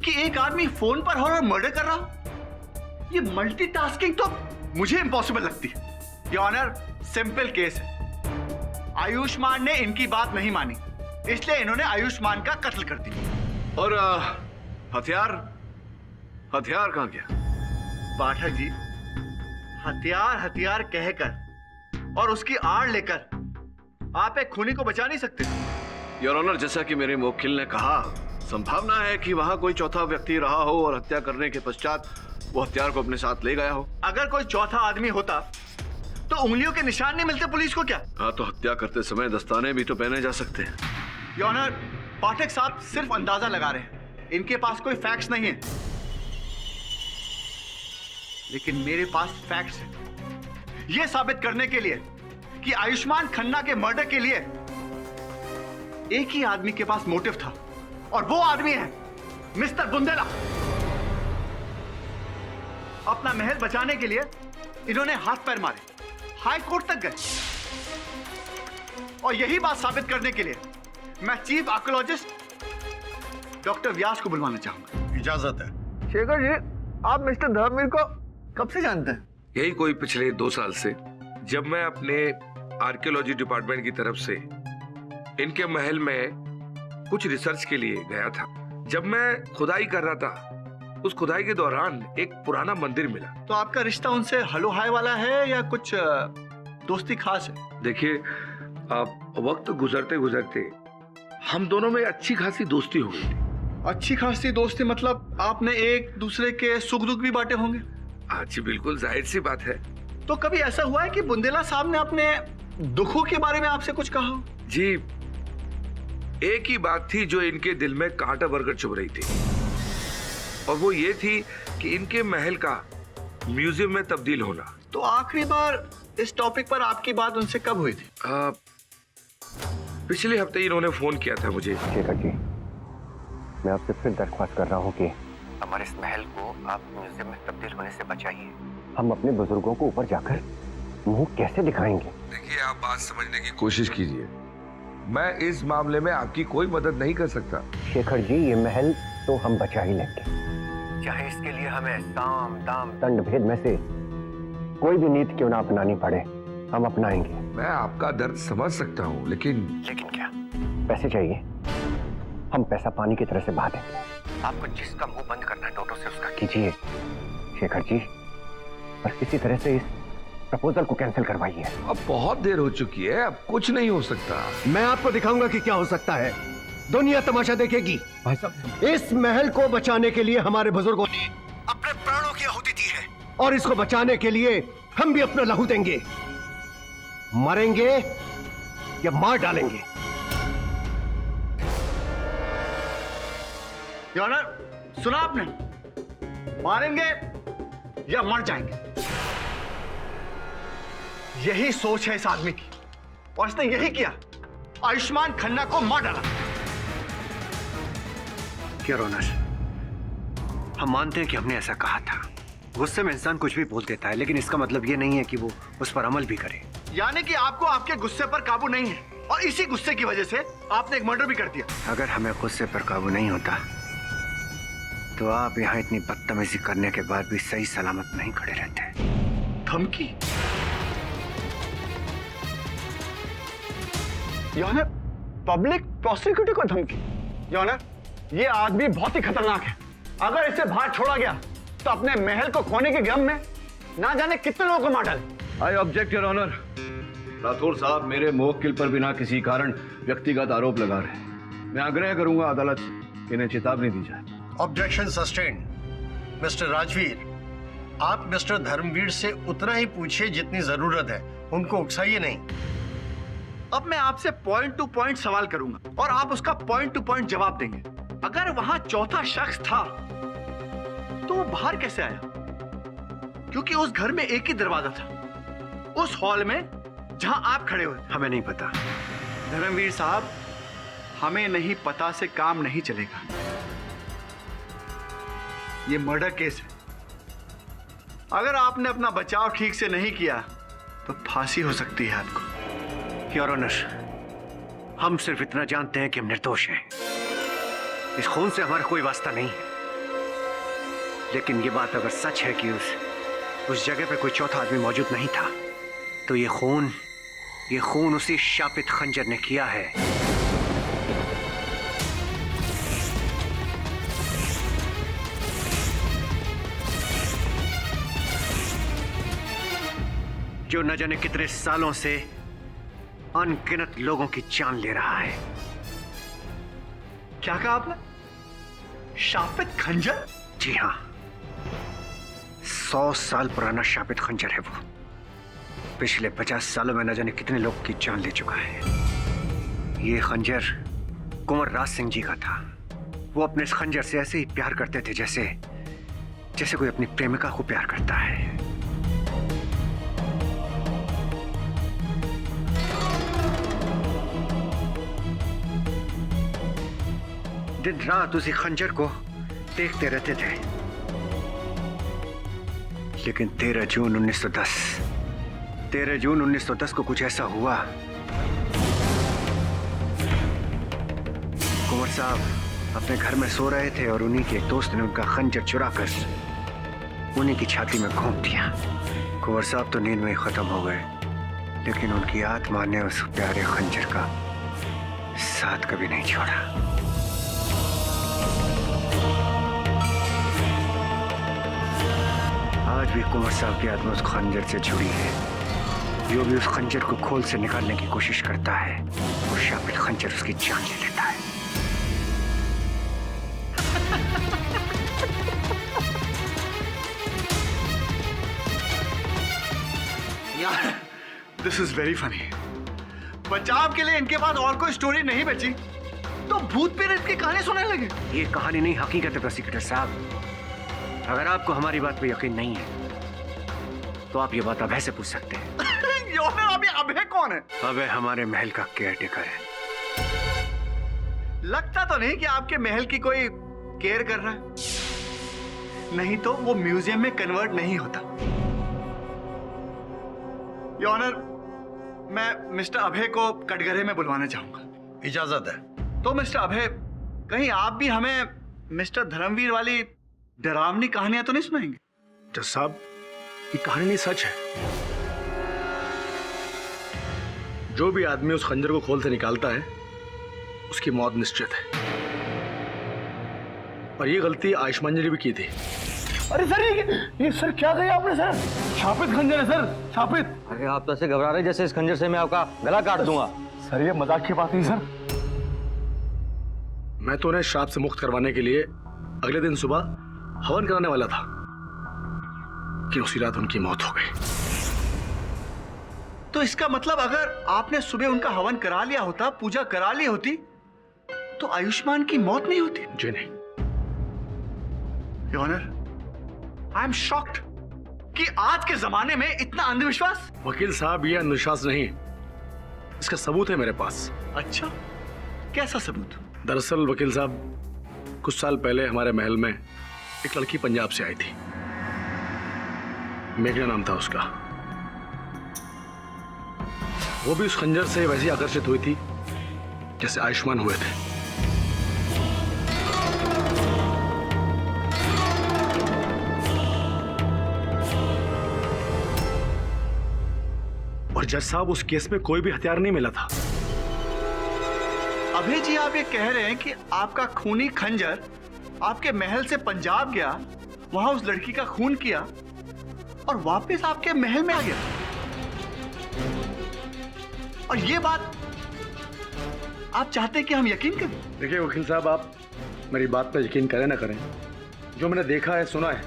कि एक आदमी फोन पर हो और मर्डर कर रहा हो। ये मल्टीटास्किंग तो मुझे इम्पॉसिबल लगती है। योर ऑनर, सिंपल केस है। आयुष्मान ने इनकी बात नहीं मानी, इसलिए इन्होंने आयुष्मान का कत्ल कर दिया। और हथियार कहां गया? पाठक जी, हथियार हथियार कहकर और उसकी आड़ लेकर आप एक खूनी को बचा नहीं सकते। योर ऑनर, जैसा कि मेरे वकील ने कहा, संभावना है कि वहां कोई चौथा व्यक्ति रहा हो और हत्या करने के पश्चात वो हथियार को अपने साथ ले गया हो। अगर कोई चौथा आदमी होता तो उंगलियों के निशान नहीं मिलते पुलिस को क्या? हाँ, तो हत्या करते समय दस्ताने भी तो पहने जा सकते हैं। योर ऑनर, पाठक साहब सिर्फ अंदाजा लगा रहे हैं, इनके पास कोई फैक्ट्स नहीं है। लेकिन मेरे पास फैक्ट्स हैं यह साबित करने के लिए कि आयुष्मान खन्ना के मर्डर के लिए एक ही आदमी के पास मोटिव था, और वो आदमी है मिस्टर बुंदेला। अपना महल बचाने के लिए इन्होंने हाथ पैर मारे, हाई कोर्ट तक गए, और यही बात साबित करने के लिए मैं चीफ आर्कियोलॉजिस्ट डॉक्टर व्यास को बुलवाना चाहूंगा। इजाजत है। शेखर जी, आप मिस्टर धर्मवीर को कब से जानते हैं? यही कोई पिछले 2 साल से, जब मैं अपने आर्कियोलॉजी डिपार्टमेंट की तरफ से इनके महल में कुछ रिसर्च के लिए गया था। जब मैं खुदाई कर रहा था, उस खुदाई के दौरान एक पुराना मंदिर मिला। तो आपका रिश्ता उनसे हलो हाय वाला है या कुछ दोस्ती खास है? देखिए, आप वक्त गुजरते गुजरते हम दोनों में अच्छी खासी दोस्ती हो गई थी। अच्छी खासी दोस्ती मतलब आपने एक दूसरे के सुख दुख भी बांटे होंगे? हाँ जी, बिल्कुल जाहिर सी बात है। तो कभी ऐसा हुआ है कि बुंदेला साहब ने अपने दुखों के बारे में आपसे कुछ कहा हो? जी, एक ही बात थी जो इनके दिल में कांटा बरकर चुभ रही थी, और वो ये थी कि इनके महल का म्यूजियम में तब्दील होना। तो आखिरी बार इस टॉपिक पर आपकी बात उनसे कब हुई थी? पिछले हफ्ते इन्होंने फोन किया था मुझे। शेखर जी, मैं आपसे फिर दरख्वास्त कर रहा हूँ कि हमारे इस महल को आप म्यूजियम में तब्दील होने से बचाइए। हम अपने बुजुर्गों को ऊपर जाकर मुंह कैसे दिखाएंगे? देखिए, आप बात समझने की कोशिश कीजिए। मैं इस मामले में आपकी कोई मदद नहीं कर सकता। शेखर जी, ये महल तो हम बचा ही लेंगे, चाहे इसके लिए हमें साम दाम दंड भेद में से कोई भी नीति क्यों ना अपनानी पड़े, हम अपनाएंगे। मैं आपका दर्द समझ सकता हूँ, लेकिन क्या? पैसे चाहिए? हम पैसा पानी की तरह से बहा देंगे। आपको जिसका मुंह बंद करना है नोटों से उसका कीजिए शेखर जी, और किसी तरह से इस प्रपोजल को कैंसिल करवाइए। अब बहुत देर हो चुकी है, अब कुछ नहीं हो सकता। मैं आपको दिखाऊंगा कि क्या हो सकता है। दुनिया तमाशा देखेगी। भाई साहब, इस महल को बचाने के लिए हमारे बुजुर्गों ने अपने प्राणों की आहुति दी है, और इसको बचाने के लिए हम भी अपना लहू देंगे। मरेंगे या मार डालेंगे। योर ऑनर, सुना आपने? मारेंगे या मर जाएंगे, यही सोच है इस आदमी की, और इसने यही किया। आयुष्मान खन्ना को मार डाला। क्या रोनर, हम मानते हैं कि हमने ऐसा कहा था। गुस्से में इंसान कुछ भी बोल देता है, लेकिन इसका मतलब ये नहीं है कि वो उस पर अमल भी करे। यानी कि आपको आपके गुस्से पर काबू नहीं है, और इसी गुस्से की वजह से आपने एक मर्डर भी कर दिया। अगर हमें गुस्से पर काबू नहीं होता तो आप यहाँ इतनी बदतमीजी करने के बाद भी सही सलामत नहीं खड़े रहते। धमकी? योर ऑनर, पब्लिक प्रोसिक्यूटर को धमकी? योर ऑनर, ये आदमी बहुत ही खतरनाक है। अगर इसे बाहर छोड़ा गया तो अपने महल को खोने के गम में ना जाने कितने लोगों को मार डाले। I object your honour. Rathore साहब मेरे मुवक्किल पर बिना किसी कारण व्यक्तिगत आरोप लगा रहे हैं। मैं आग्रह करूंगा अदालत से कि इन्हें चेतावनी दी जाए। Objection sustained. मिस्टर राजवीर, आप मिस्टर धर्मवीर से उतना ही पूछिए जितनी जरूरत है, उनको उकसाइए नहीं। अब मैं आपसे पॉइंट टू पॉइंट सवाल करूंगा और आप उसका पॉइंट टू पॉइंट जवाब देंगे। अगर वहां चौथा शख्स था तो वो बाहर कैसे आया? क्योंकि उस घर में एक ही दरवाजा था, उस हॉल में जहां आप खड़े हुए। हमें नहीं पता। धर्मवीर साहब, हमें नहीं पता से काम नहीं चलेगा। ये मर्डर केस है। अगर आपने अपना बचाव ठीक से नहीं किया तो फांसी हो सकती है आपको। योर ऑनर, हम सिर्फ इतना जानते हैं कि हम निर्दोष हैं। इस खून से हमारा कोई वास्ता नहीं है। लेकिन ये बात अगर सच है कि उस जगह पे कोई चौथा आदमी मौजूद नहीं था, तो ये खून उसी शापित खंजर ने किया है। जो न जाने कितने सालों से अनगिनत लोगों की जान ले रहा है। क्या कहा आपने? शापित खंजर? जी हाँ, 100 साल पुराना शापित खंजर है वो। पिछले 50 सालों में न जाने कितने लोगों की जान ले चुका है। ये खंजर कुंवर राज सिंह जी का था। वो अपने इस खंजर से ऐसे ही प्यार करते थे जैसे जैसे कोई अपनी प्रेमिका को प्यार करता है। दिन रात उसी खंजर को देखते रहते थे। लेकिन 13 जून 1910 को कुछ ऐसा हुआ। कुंवर साहब अपने घर में सो रहे थे और उन्हीं के एक दोस्त ने उनका खंजर चुराकर उन्हीं की छाती में घोंप दिया। कुंवर साहब तो नींद में ही खत्म हो गए, लेकिन उनकी आत्मा ने उस प्यारे खंजर का साथ कभी नहीं छोड़ा। आज भी कुंवर साहब की आत्मा उस खंजर से जुड़ी है। जो भी उस खंजर को खोल से निकालने की कोशिश करता है, वो शापित खंजर उसकी जान ले लेता है। यार, दिस इज वेरी फनी। बचाव के लिए इनके पास और कोई स्टोरी नहीं बची तो भूत प्रेत की कहानी सुनाने लगे। ये कहानी नहीं, हकीकत है प्रोसिक्यूटर साहब। अगर आपको हमारी बात पे यकीन नहीं है तो आप ये बात अभय से पूछ सकते हैं। अभी अभय कौन है? अभय हमारे महल का केयरटेकर है। लगता तो नहीं कि आपके महल की कोई केयर कर रहा है, नहीं तो वो म्यूजियम में कन्वर्ट नहीं होता। योर ऑनर, मैं मिस्टर अभय को कटघरे में बुलवाना चाहूंगा। इजाजत है। तो मिस्टर अभय, कहीं आप भी हमें मिस्टर धर्मवीर वाली डरावनी कहानियां तो नहीं सुनाएंगे? जज साहब, ये कहानी नहीं सच है। जो भी आदमी उस खंजर को खोल से निकालता है उसकी मौत निश्चित है, और ये गलती आयुष्मान जी ने भी की थी। अरे सर, ये सर क्या कहा आपने सर? शापित खंजर है सर, शापित। अरे आप तो ऐसे घबरा रहे जैसे इस खंजर से मैं आपका गला काट दूंगा। सर ये मजाक की बात नहीं सर। मैं तो उन्हें श्राप से मुक्त करवाने के लिए अगले दिन सुबह हवन कराने वाला था कि उसी रात उनकी मौत हो गई। तो इसका मतलब अगर आपने सुबह उनका हवन करा लिया होता, पूजा करा ली होती, तो आयुष्मान की मौत नहीं होती। जी नहीं। Your honour, I am shocked कि आज के जमाने में इतना अंधविश्वास। वकील साहब, ये अंधविश्वास नहीं, इसका सबूत है मेरे पास। अच्छा, कैसा सबूत? दरअसल वकील साहब, कुछ साल पहले हमारे महल में एक लड़की पंजाब से आई थी। मेघना नाम था उसका। वो भी उस खंजर से वैसे ही आकर्षित हुई थी जैसे आयुष्मान हुए थे। और जज साहब, उस केस में कोई भी हथियार नहीं मिला था। अभय जी, आप ये कह रहे हैं कि आपका खूनी खंजर आपके महल से पंजाब गया, वहां उस लड़की का खून किया और वापस आपके महल में आ गया, और ये बात आप चाहते हैं कि हम यकीन करें? देखिए वकील साहब, आप मेरी बात पर यकीन करें ना करें, जो मैंने देखा है, सुना है,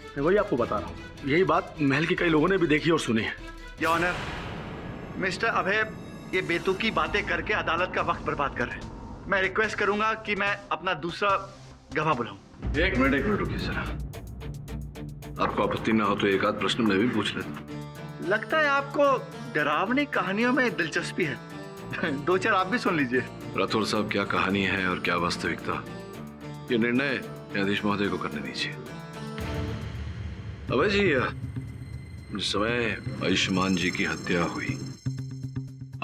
मैं वही आपको बता रहा हूँ। यही बात महल के कई लोगों ने भी देखी और सुनी है। योर ऑनर, मिस्टर अभय ये बेतुकी बातें करके अदालत का वक्त बर्बाद कर रहे हैं। मैं रिक्वेस्ट करूंगा कि मैं अपना दूसरा गवाह बुलाऊं। एक मिनट रुकिए जरा। आपको आपत्ति ना हो तो एक आध प्रश्न मैं भी पूछ लेता। लगता है आपको डरावनी कहानियों में दिलचस्पी है। दो चार आप भी सुन लीजिए। राठौर साहब, क्या कहानी है और क्या वास्तविकता, ये निर्णय न्यायाधीश महोदय को करने दीजिए। अभय जी, जिस समय आयुष्मान जी की हत्या हुई,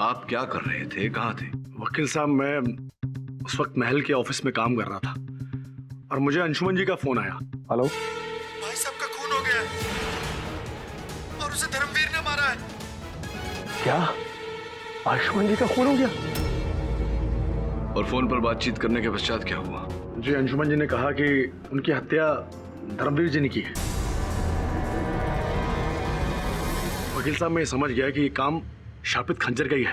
आप क्या कर रहे थे, कहाँ थे? वकील साहब, मैं उस वक्त महल के ऑफिस में काम कर रहा था और मुझे अंशुमन जी का फोन आया। हेलो, भाई साहब का खून हो गया है और उसे धर्मवीर ने मारा है। क्या आयुष्मान जी का खून हो गया? और फोन पर बातचीत करने के पश्चात क्या हुआ? जी, अंशुमन जी ने कहा कि उनकी हत्या धर्मवीर जी ने की है। वकील साहब, मैं समझ गया कि ये काम शापित खंजर का ही है।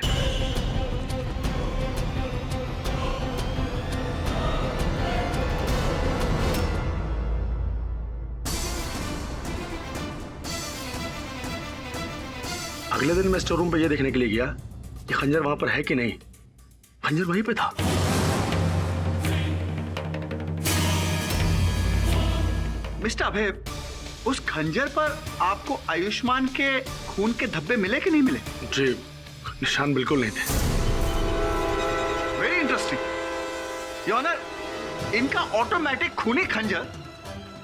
अगले दिन मैं स्टोर रूम पे ये देखने के लिए गया कि खंजर वहां पर है कि नहीं। खंजर वहीं पे था। मिस्टर अभय, उस खंजर पर आपको आयुष्मान के खून के धब्बे मिले कि नहीं मिले? जी, निशान बिल्कुल नहीं थे। वेरी इंटरेस्टिंग योर ऑनर, इनका ऑटोमेटिक खूनी खंजर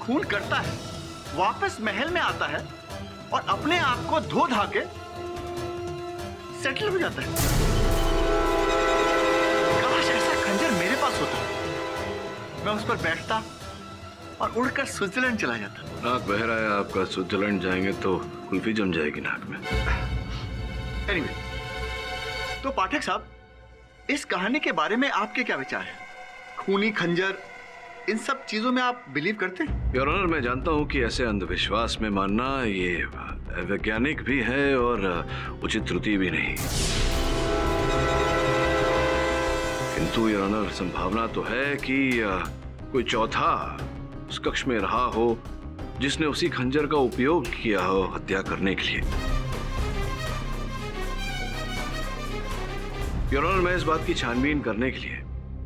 खून करता है, वापस महल में आता है और अपने आप को धो धा के सेटल हो जाता है। काश ऐसा खंजर मेरे पास होता, मैं उस पर बैठता और उड़कर स्विट्जरलैंड चला जाता। नाक बह रहा है आपका, स्विट्जरलैंड जाएंगे तो कुल्फी जम जाएगी नाक में। एनीवे, तो पाठक साहब, इस कहानी के बारे में आपके क्या विचार हैं? खूनी खंजर, इन सब चीजों में आप बिलीव करते हैं? योर ऑनर, मैं जानता हूं कि ऐसे अंधविश्वास में मानना ये वैज्ञानिक भी है और उचित त्रुटि भी नहीं, किंतु योर ऑनर संभावना तो है कि कोई चौथा उस कक्ष में रहा हो जिसने उसी खंजर का उपयोग किया हो हत्या करने के लिए। योर ऑनर, मैं इस बात की छानबीन करने के लिए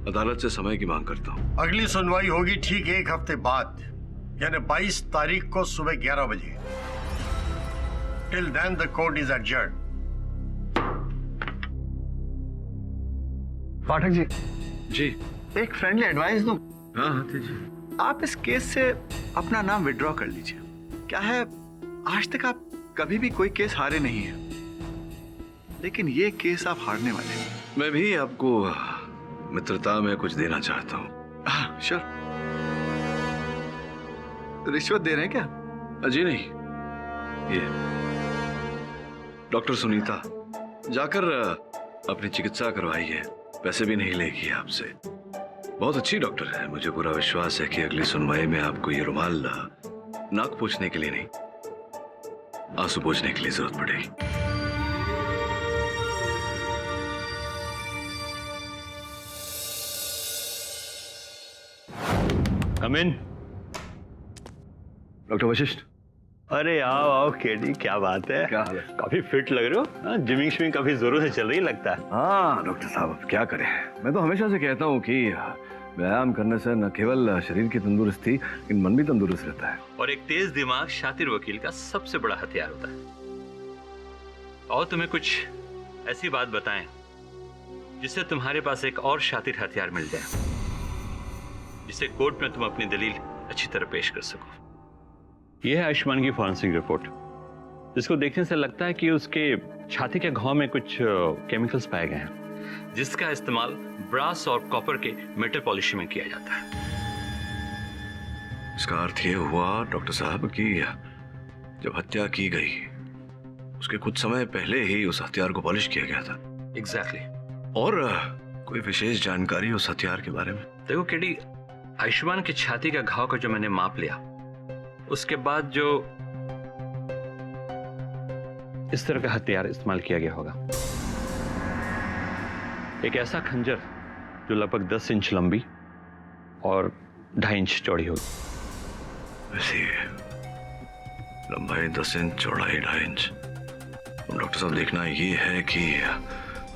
अदालत से समय की मांग करता हूं। अगली सुनवाई होगी ठीक 1 हफ्ते बाद, यानी 22 तारीख को सुबह 11 बजे। Till then the court is adjourned. Pathak ji, जी, एक फ्रेंडली एडवाइस दूं? हाँ हाँ जी। आप इस केस से अपना नाम विड्रॉ कर लीजिए। क्या है, आज तक आप कभी भी कोई केस हारे नहीं हैं, लेकिन ये केस आप हारने वाले हैं। मैं भी आपको मित्रता में कुछ देना चाहता हूँ। श्योर। रिश्वत दे रहे हैं क्या? जी नहीं, ये डॉक्टर सुनीता जाकर अपनी चिकित्सा करवाइए, पैसे भी नहीं लेगी आपसे। बहुत अच्छी डॉक्टर है, मुझे पूरा विश्वास है कि अगली सुनवाई में आपको ये रुमाल नाक पोंछने के लिए नहीं, आंसू पोंछने के लिए जरूरत पड़ेगी। कम इन। डॉक्टर वशिष्ठ। अरे आओ आओ केडी, क्या बात है? क्या हाल है? काफी फिट लग रहे हो। जिमिंग शिमिंग काफी जोरों से चल रही लगता है। हाँ डॉक्टर साहब, अब क्या करें, मैं तो हमेशा से कहता हूँ कि व्यायाम करने से न केवल शरीर की तंदुरुस्ती लेकिन मन भी तंदुरुस्त रहता है। और एक तेज दिमाग शातिर वकील का सबसे बड़ा हथियार होता है। और तुम्हें कुछ ऐसी बात बताएं जिससे तुम्हारे पास एक और शातिर हथियार मिल जाए, जिससे कोर्ट में तुम अपनी दलील अच्छी तरह पेश कर सको। यह है आयुष्मान की फॉरेंसिक रिपोर्ट, जिसको देखने से लगता है कि उसके छाती के घाव में कुछ केमिकल्स पाए गए हैं, जिसका इस्तेमाल ब्रास और कॉपर के मेटल पॉलिशिंग में किया जाता है। इसका अर्थ ये हुआ डॉक्टर साहब कि जब हत्या की गई उसके कुछ समय पहले ही उस हथियार को पॉलिश किया गया था। एग्जैक्टली। और कोई विशेष जानकारी उस हथियार के बारे में? देखो केडी, आयुष्मान की छाती का घाव का जो मैंने माप लिया, उसके बाद जो इस तरह का हथियार इस्तेमाल किया गया होगा, एक ऐसा खंजर जो लगभग 10 इंच लंबी और 2.5 इंच चौड़ी होगी। ऐसी लंबाई 10 इंच, चौड़ाई 2.5 इंच। डॉक्टर साहब, देखना ये है कि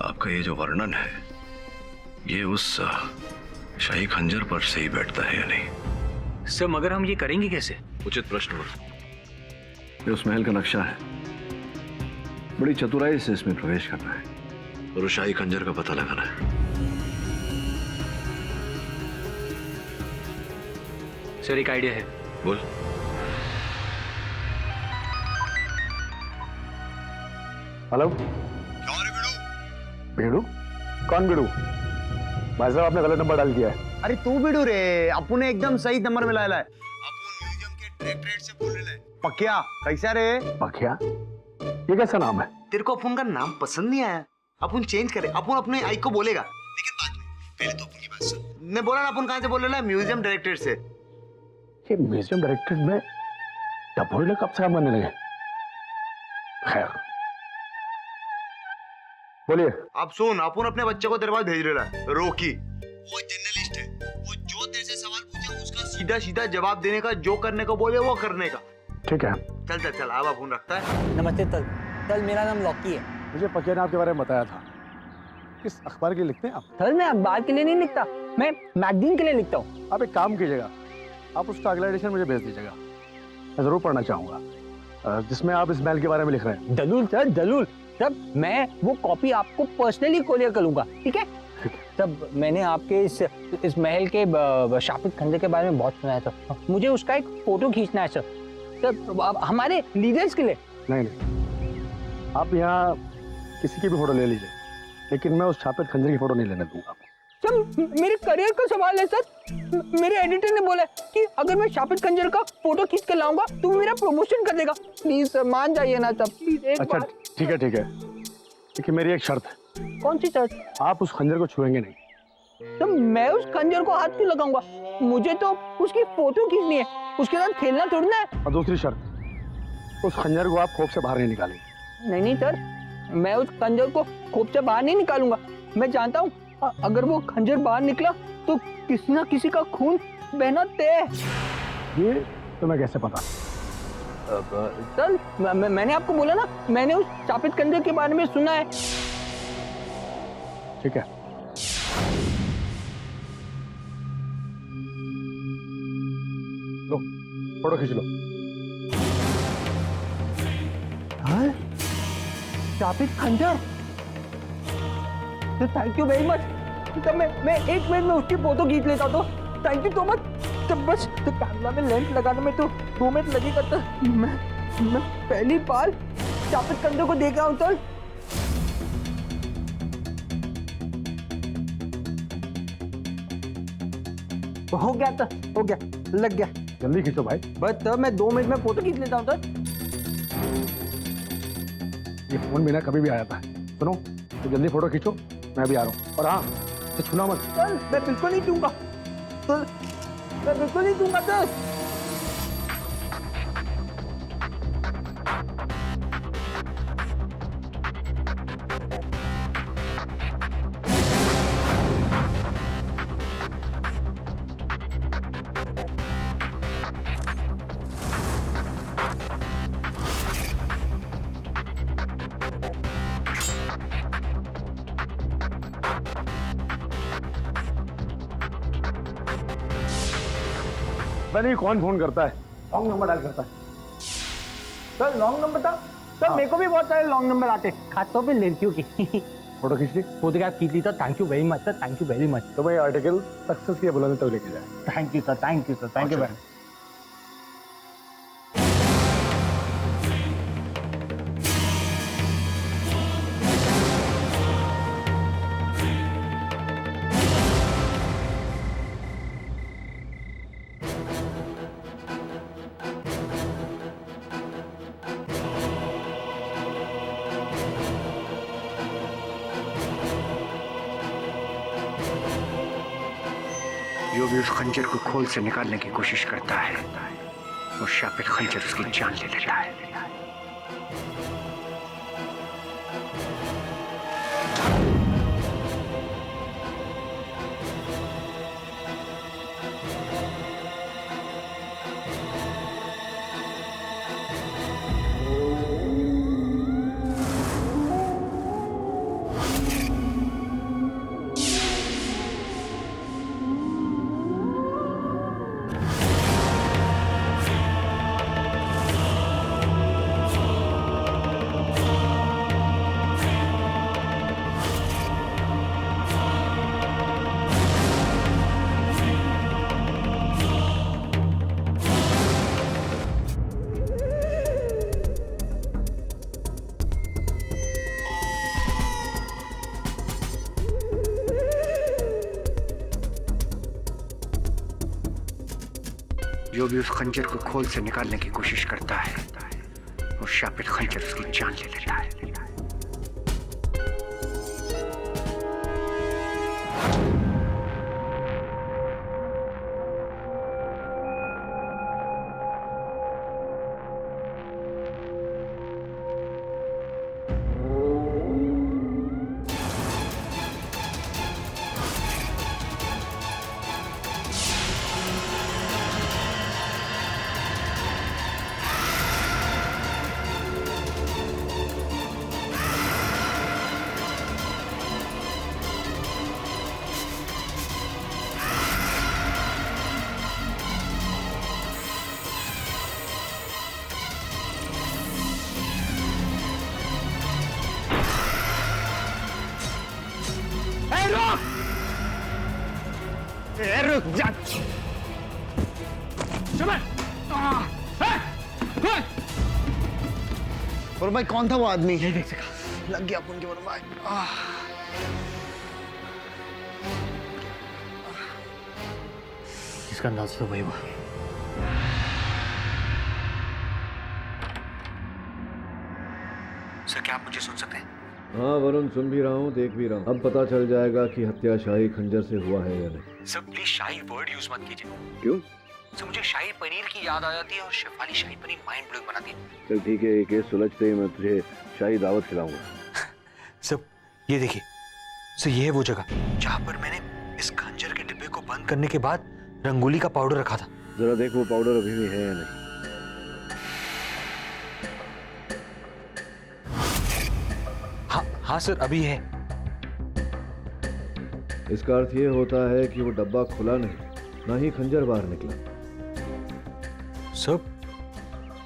आपका ये जो वर्णन है ये उस शाही खंजर पर सही बैठता है या नहीं। सर, मगर हम ये करेंगे कैसे? उचित प्रश्न। ये उस महल का नक्शा है, बड़ी चतुराई से इसमें प्रवेश करना है और उस शाही खंजर का पता लगाना है। सर, एक आइडिया है। बोल। हेलो। बीड़ू? कौन बीड़ू? भाई साहब, आपने गलत नंबर डाल दिया है। अरे तू बिडू रे, अपुन ने एकदम सही नंबर मिलाया है। पक्या कैसा रे? पक्या? ये कैसा नाम है? तेरे को अपुन का नाम पसंद नहीं आया? अपुन चेंज करे, अपुन अपने आई को बोलेगा, लेकिन बाद में। पहले तो अपुन की बात सुन। मैं बोला ना, अपुन कहाँ से बोल रहा है? म्यूजियम डायरेक्टर से। ये म्यूजियम डायरेक्टर में डबोले कब से काम करने लगे? खैर, बोलिए। अब सुन, अपुन अपने बच्चे को तेरे पास भेज रहा है, रोकी। वो जर्नलिस्ट है, वो जो तेरे से सवाल पूछे उसका सीधा सीधा जवाब देने का, जो करने को बोले वो करने का। ठीक है। चल चल चल, अब अपुन रखता है। नमस्ते तल। तल, मेरा नाम लॉकी है। मुझे पक्या ने आपके बारे में बताया था। किस अखबार के लिए लिखते हैं आप? तल, मैं अखबार के लिए नहीं लिखता, मैं मैगजीन के लिए लिखता हूँ। आप एक काम कीजिएगा, आप उसका अगला एडिशन मुझे भेज दीजिएगा। मैं जरूर पढ़ना चाहूंगा जिसमें आप इस महल के बारे में लिख रहे हैं। जरूर सर, जरूर। तब मैं वो कॉपी आपको पर्सनली कोरियर करूंगा, ठीक है? तब मैंने आपके इस महल के शापित खंजर के बारे में बहुत सुना है सर। मुझे उसका एक फोटो खींचना है सर। तब हमारे लीडर्स के लिए। नहीं, आप यहाँ किसी की भी फोटो ले लीजिए, लेकिन मैं उस शापित खंजर की फोटो नहीं लेने दूंगा। सर मेरे करियर का सवाल है सर। मेरे एडिटर ने बोला कि अगर मैं शापित खंजर का फोटो खींच कर लाऊंगा तो मेरा प्रमोशन कर देगा। प्लीज सर मान जाइए ना सर, प्लीज एक अच्छा बार। ठीक है, लेकिन मेरी एक शर्त है। कौन सी शर्त? आप उस खंजर को छुएंगे नहीं। तो मैं उस खंजर को हाथ क्यों लगाऊंगा? मुझे तो उसकी फोटो खींचनी है, उसके साथ खेलना थोड़ी है। और दूसरी शर्त, उस खंजर को आप खोप से बाहर नहीं निकालेंगे। नहीं सर, मैं उस खंजर को खोप से बाहर नहीं निकालूंगा। मैं जानता हूँ अगर वो खंजर बाहर निकला तो किसी ना किसी का खून बहना तय है। ये तुम्हें कैसे पता? सर मैंने आपको बोला ना, मैंने उस शापित खंजर के बारे में सुना है। ठीक है, लो फोटो खींच लो। हाँ? शापित खंजर? तो थैंक यू वेरी मच। तो मैं 1 मिनट में उसकी फोटो खींच लेता तो थैंक यू सो मच। तो बस तो कैमरा में लेंस लगाने में तो 2 मिनट लगेगा। तो मैं पहली बार शापित खंजर को देख रहा हूँ। सर हो गया तो हो गया, लग गया। जल्दी खींचो भाई। बस तो मैं 2 मिनट में फोटो खींच लेता हूँ। सर ये फोन बिना कभी भी आ जाता है। सुनो, तो जल्दी फोटो खींचो, मैं भी आ रहा हूँ। और हाँ, तो छूना मत। सर मैं बिल्कुल नहीं दूंगा सर, मैं बिल्कुल नहीं दूंगा सर। मैंने कौन फोन करता है, रॉन्ग नंबर डायल करता है। सर लॉन्ग नंबर था सर। मेरे को भी बहुत सारे लॉन्ग नंबर आते, खासतौर पे लड़कियों की। फोटो खींच ली? फोटोग्राफ खींच ली। तो thank you very much sir, thank you very much. तो भाई आर्टिकल सक्सेस किया बुलाने तक लेके जाए। Thank you sir, thank you sir, thank you very much. जो भी उस खंजर को खोल से निकालने की कोशिश करता है, वो शापित खंजर उसकी जान ले लेता है। जो भी उस खंजर को खोल से निकालने की कोशिश करता है, वो शापित खंजर उसकी जान ले लेता है। रुक जा। और भाई कौन था वो आदमी? नहीं देख सका, लग गया अपन के और भाई। इसका अंदाज तो वही हुआ। सर क्या आप मुझे सुन सकते हैं? हाँ वरुण, सुन भी रहा हूँ, देख भी रहा हूँ। अब पता चल जाएगा कि हत्या शाही खंजर से हुआ है या नहीं। Sir please shahi word use मत कीजिए। क्यों? सर मुझे शाही पनीर की याद आ जाती है और शेफाली शाही पनीर माइंड ब्लोइंग बनाती है। चल ठीक है, ये केस सुलझते ही मैं तुझे शाही दावत खिलाऊंगा। सर ये देखिए, सर ये है वो जगह जहाँ पर मैंने इस खंजर के डिब्बे को बंद करने के बाद रंगोली का पाउडर रखा था। जरा देख वो पाउडर अभी भी है या नहीं। हाँ सर अभी है। इसका अर्थ ये होता है कि वो डब्बा खुला नहीं, ना ही खंजर बाहर निकला। सर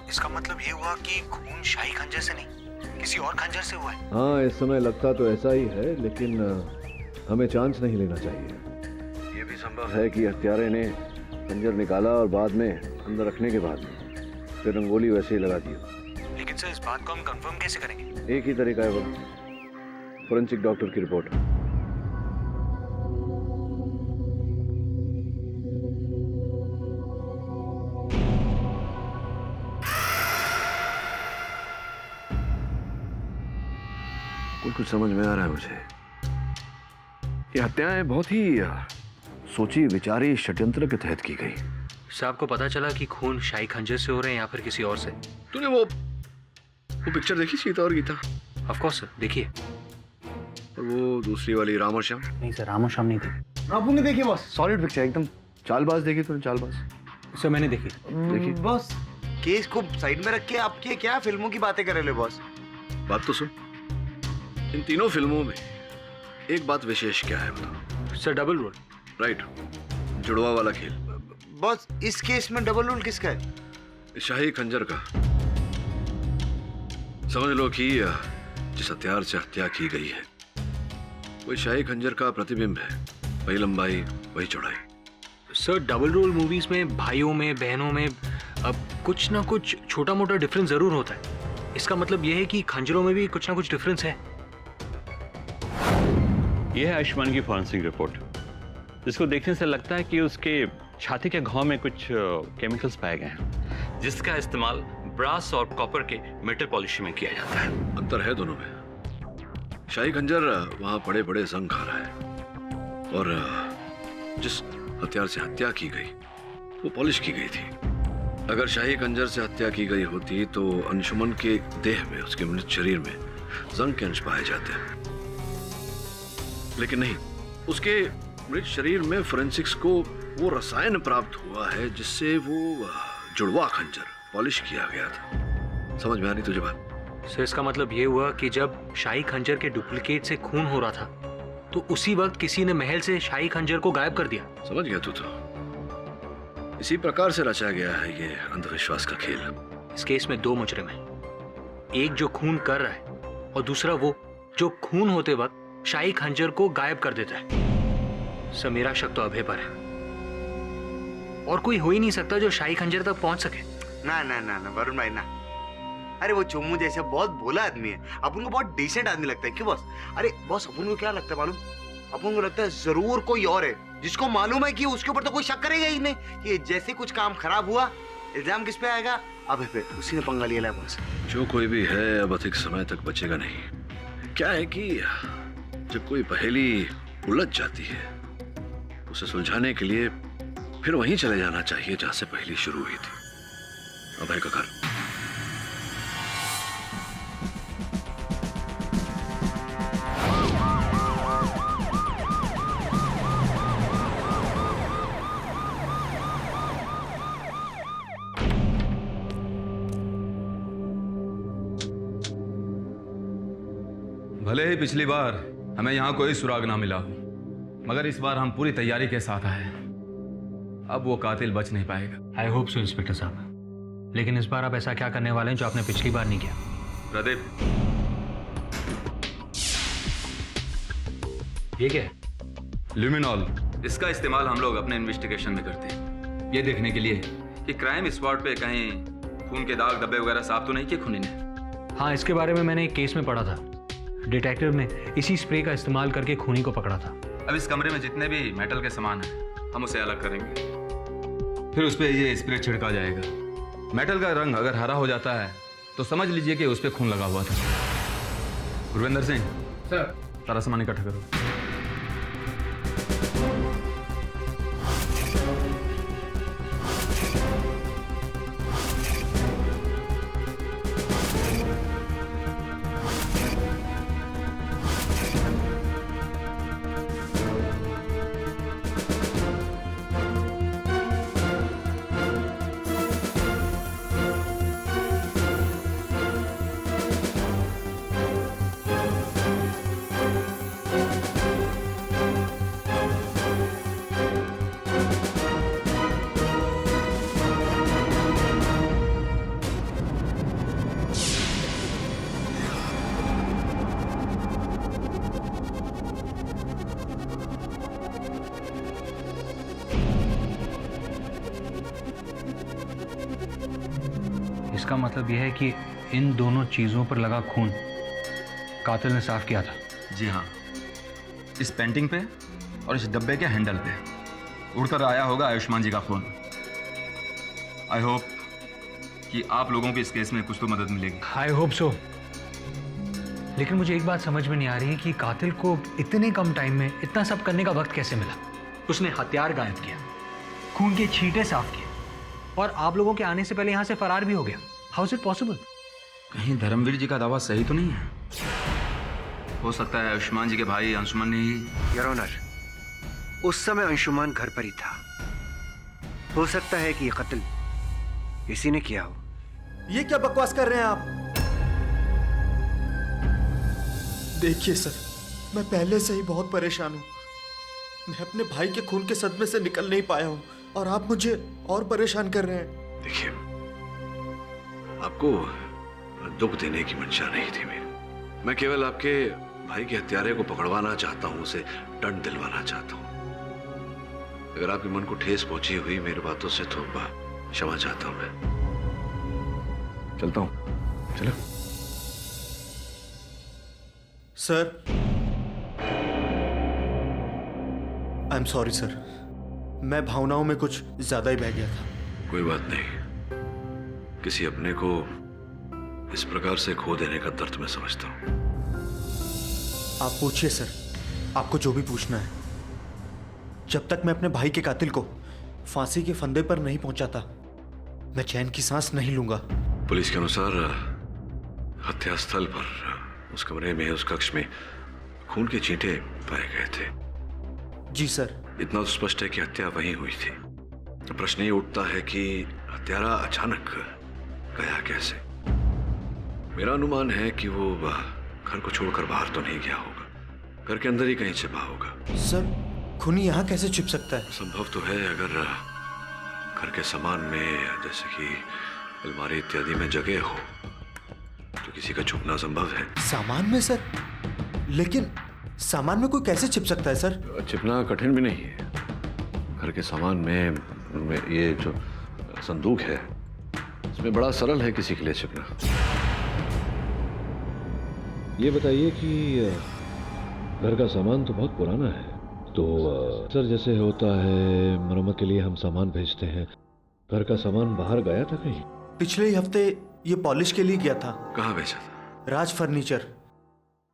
इसका मतलब ये हुआ कि खून शाही खंजर से नहीं, किसी और खंजर से हुआ है। हाँ इस समय लगता तो ऐसा ही है, लेकिन हमें चांस नहीं लेना चाहिए। ये भी संभव है कि हत्यारे ने खंजर निकाला और बाद में अंदर रखने के बाद फिर रंगोली वैसे ही लगा दी। लेकिन सर इस बात को हम कंफर्म कैसे करेंगे? एक ही तरीका है, वो फोरेंसिक डॉक्टर की रिपोर्ट। कुछ समझ में आ रहा है मुझे। ये हत्याएं बहुत ही सोची विचारी षड्यंत्र के तहत की गई। सर आपको पता चला कि खून शाही खंजर से हो रहे हैं या फिर किसी और से? तूने वो पिक्चर देखी सीता और गीता? ऑफ कोर्स सर, देखिए। और वो दूसरी वाली राम और श्याम? नहीं सर, राम और श्याम नहीं थी। आपू ने देखी बॉस? सॉलिड पिक्चर एकदम। चालबाज देखी तूने? चालबाज सर मैंने देखी। देखी बॉस केस को साइड में रख के आपके क्या फिल्मों की बातें कर रहे हो बॉस? बात तो सुन। इन तीनों फिल्मों में एक बात विशेष क्या है बताओ? Sir double role. राइट, जुड़वा वाला खेल। बॉस इस केस में डबल रोल किसका है? शाही खंजर का। समझ लो कि जिस हथियार से हत्या की गई है वही शाही खंजर का प्रतिबिंब है। वही लंबाई, वही चौड़ाई। सर डबल रोल मूवीज में भाइयों में बहनों में अब कुछ ना कुछ छोटा मोटा डिफरेंस जरूर होता है। इसका मतलब यह है कि खंजरों में भी कुछ ना कुछ डिफरेंस है। यह है आयुष्मान की फॉरेंसिक रिपोर्ट, जिसको देखने से लगता है कि उसके छाती के घाव में कुछ केमिकल्स पाए गए हैं, जिसका इस्तेमाल ब्रास और कॉपर के मेटल पॉलिश में किया जाता है। अंतर है दोनों में। शाही खंजर वहां बड़े बड़े जंग खा रहा है और जिस हथियार से हत्या की गई वो पॉलिश की गई थी। अगर शाही खंजर से हत्या की गई होती तो अंशुमन के देह में, उसके मृत शरीर में जंग के अंश पाए जाते, लेकिन नहीं। उसके मृत शरीर में फोरेंसिक्स को वो रसायन प्राप्त हुआ है जिससे वो जुड़वा खंजर पॉलिश किया गया था। समझ में आ रही तुझे बात? सर इसका मतलब ये हुआ कि जब शाही खंजर के डुप्लीकेट से खून हो रहा था तो उसी वक्त किसी ने महल से शाही खंजर को गायब कर दिया। समझ गया तू तो। इसी प्रकार से रचा गया है ये अंधविश्वास का खेल। इस केस में दो मुजरिम हैं, एक जो खून कर रहा है और दूसरा वो जो खून होते वक्त शाही खंजर को गायब कर देता है। सर मेरा शक तो अभय पर है, और कोई हो ही नहीं सकता जो शाही खंजर तक पहुंच सके। ना ना ना ना वरुण भाई ना। अरे वो चोमू जैसा बहुत भोला आदमी है, अपन को बहुत डिसेंट आदमी लगता है। क्यों बॉस? अरे बॉस अपन को क्या लगता है मालूम? अपन को लगता है जरूर कोई और है जिसको मालूम है कि उसके ऊपर तो कोई शक करेगा ही नहीं। कि जैसे कुछ काम खराब हुआ इल्जाम किस पे आएगा? अब पे उसी ने पंगा लिया है बॉस। जो कोई भी है अब अधिक समय तक बचेगा नहीं। क्या है कि जब कोई पहेली उलझ जाती है उसे सुलझाने के लिए फिर वहीं चले जाना चाहिए जहां से पहेली शुरू हुई थी, अभय का घर। भले ही पिछली बार हमें यहाँ कोई सुराग ना मिला हो, मगर इस बार हम पूरी तैयारी के साथ आए। अब वो कातिल बच नहीं पाएगा। आई होप सो इंस्पेक्टर साहब, लेकिन इस बार आप ऐसा क्या करने वाले हैं जो आपने पिछली बार नहीं किया? प्रदीप, ये क्या है? ल्यूमिनॉल। इसका इस्तेमाल हम लोग अपने इन्वेस्टिगेशन में करते हैं, ये देखने के लिए कि क्राइम स्पॉट पे कहीं खून के दाग धब्बे वगैरह साफ तो नहीं किए खूनी ने। हाँ, इसके बारे में मैंने एक केस में पढ़ा था। डिटेक्टिव ने इसी स्प्रे का इस्तेमाल करके खूनी को पकड़ा था। अब इस कमरे में जितने भी मेटल के सामान हैं, हम उसे अलग करेंगे, फिर उस पर ये स्प्रे छिड़का जाएगा। मेटल का रंग अगर हरा हो जाता है तो समझ लीजिए कि उस पर खून लगा हुआ था। गुरविंदर सिंह सर, सारा सामान इकट्ठा करो। इसका मतलब यह है कि इन दोनों चीजों पर लगा खून कातिल ने साफ किया था। जी हाँ, इस पेंटिंग पे और इस डब्बे के हैंडल पे उड़कर आया होगा आयुष्मान जी का खून। आई होप कि आप लोगों को इस केस में कुछ तो मदद मिलेगी। I hope so. लेकिन मुझे एक बात समझ में नहीं आ रही है कि कातिल को इतने कम टाइम में इतना सब करने का वक्त कैसे मिला। उसने हथियार गायब किया, खून के छींटे साफ किए और आप लोगों के आने से पहले यहां से फरार भी हो गया। How is it possible? कहीं धर्मवीर जी का दावा सही तो नहीं है? हो सकता है आयुष्मान जी के भाई अंशुमन ने ही। योर ऑनर, उस समय अंशुमान घर पर ही था। हो सकता है कि ये कत्ल इसी ने किया हो। ये क्या बकवास कर रहे हैं आप? देखिए सर, मैं पहले से ही बहुत परेशान हूं। मैं अपने भाई के खून के सदमे से निकल नहीं पाया हूं और आप मुझे और परेशान कर रहे हैं। देखिए, आपको दुख देने की मंशा नहीं थी मेरी। मैं केवल आपके भाई के हत्यारे को पकड़वाना चाहता हूं, उसे दंड दिलवाना चाहता हूं। अगर आपके मन को ठेस पहुंची हुई मेरी बातों से तो क्षमा चाहता हूं। मैं चलता हूं। चलो sir, I am sorry sir, मैं भावनाओं में कुछ ज्यादा ही बह गया था। कोई बात नहीं, किसी अपने को इस प्रकार से खो देने का दर्द मैं समझता हूं। आप पूछिए सर, आपको जो भी पूछना है। जब तक मैं अपने भाई के कातिल को फांसी के फंदे पर नहीं पहुंचाता, मैं चैन की सांस नहीं लूंगा। पुलिस के अनुसार हत्यास्थल पर उस कमरे में, उस कक्ष में खून के छींटे पाए गए थे। जी सर। इतना तो स्पष्ट है कि हत्या वहीं हुई थी। तो प्रश्न ये उठता है कि हत्यारा अचानक गया कैसे। मेरा अनुमान है कि वो घर को छोड़कर बाहर तो नहीं गया होगा, घर के अंदर ही कहीं छिपा होगा। सर, खूनी यहाँ कैसे छिप सकता है? संभव तो है, अगर घर के सामान में जैसे कि अलमारी इत्यादि में जगह हो तो किसी का छुपना संभव है। सामान में सर? लेकिन सामान में कोई कैसे छिप सकता है सर? छिपना कठिन भी नहीं है। घर के सामान में ये जो संदूक है, इसमें बड़ा सरल है किसी के लिए छिपना। ये बताइए कि घर का सामान तो बहुत पुराना है, तो सर जैसे होता है मरम्मत के लिए हम सामान भेजते हैं, घर का सामान बाहर गया था कहीं? पिछले ही हफ्ते ये पॉलिश के लिए गया था। कहाँ भेजा था? राज फर्नीचर,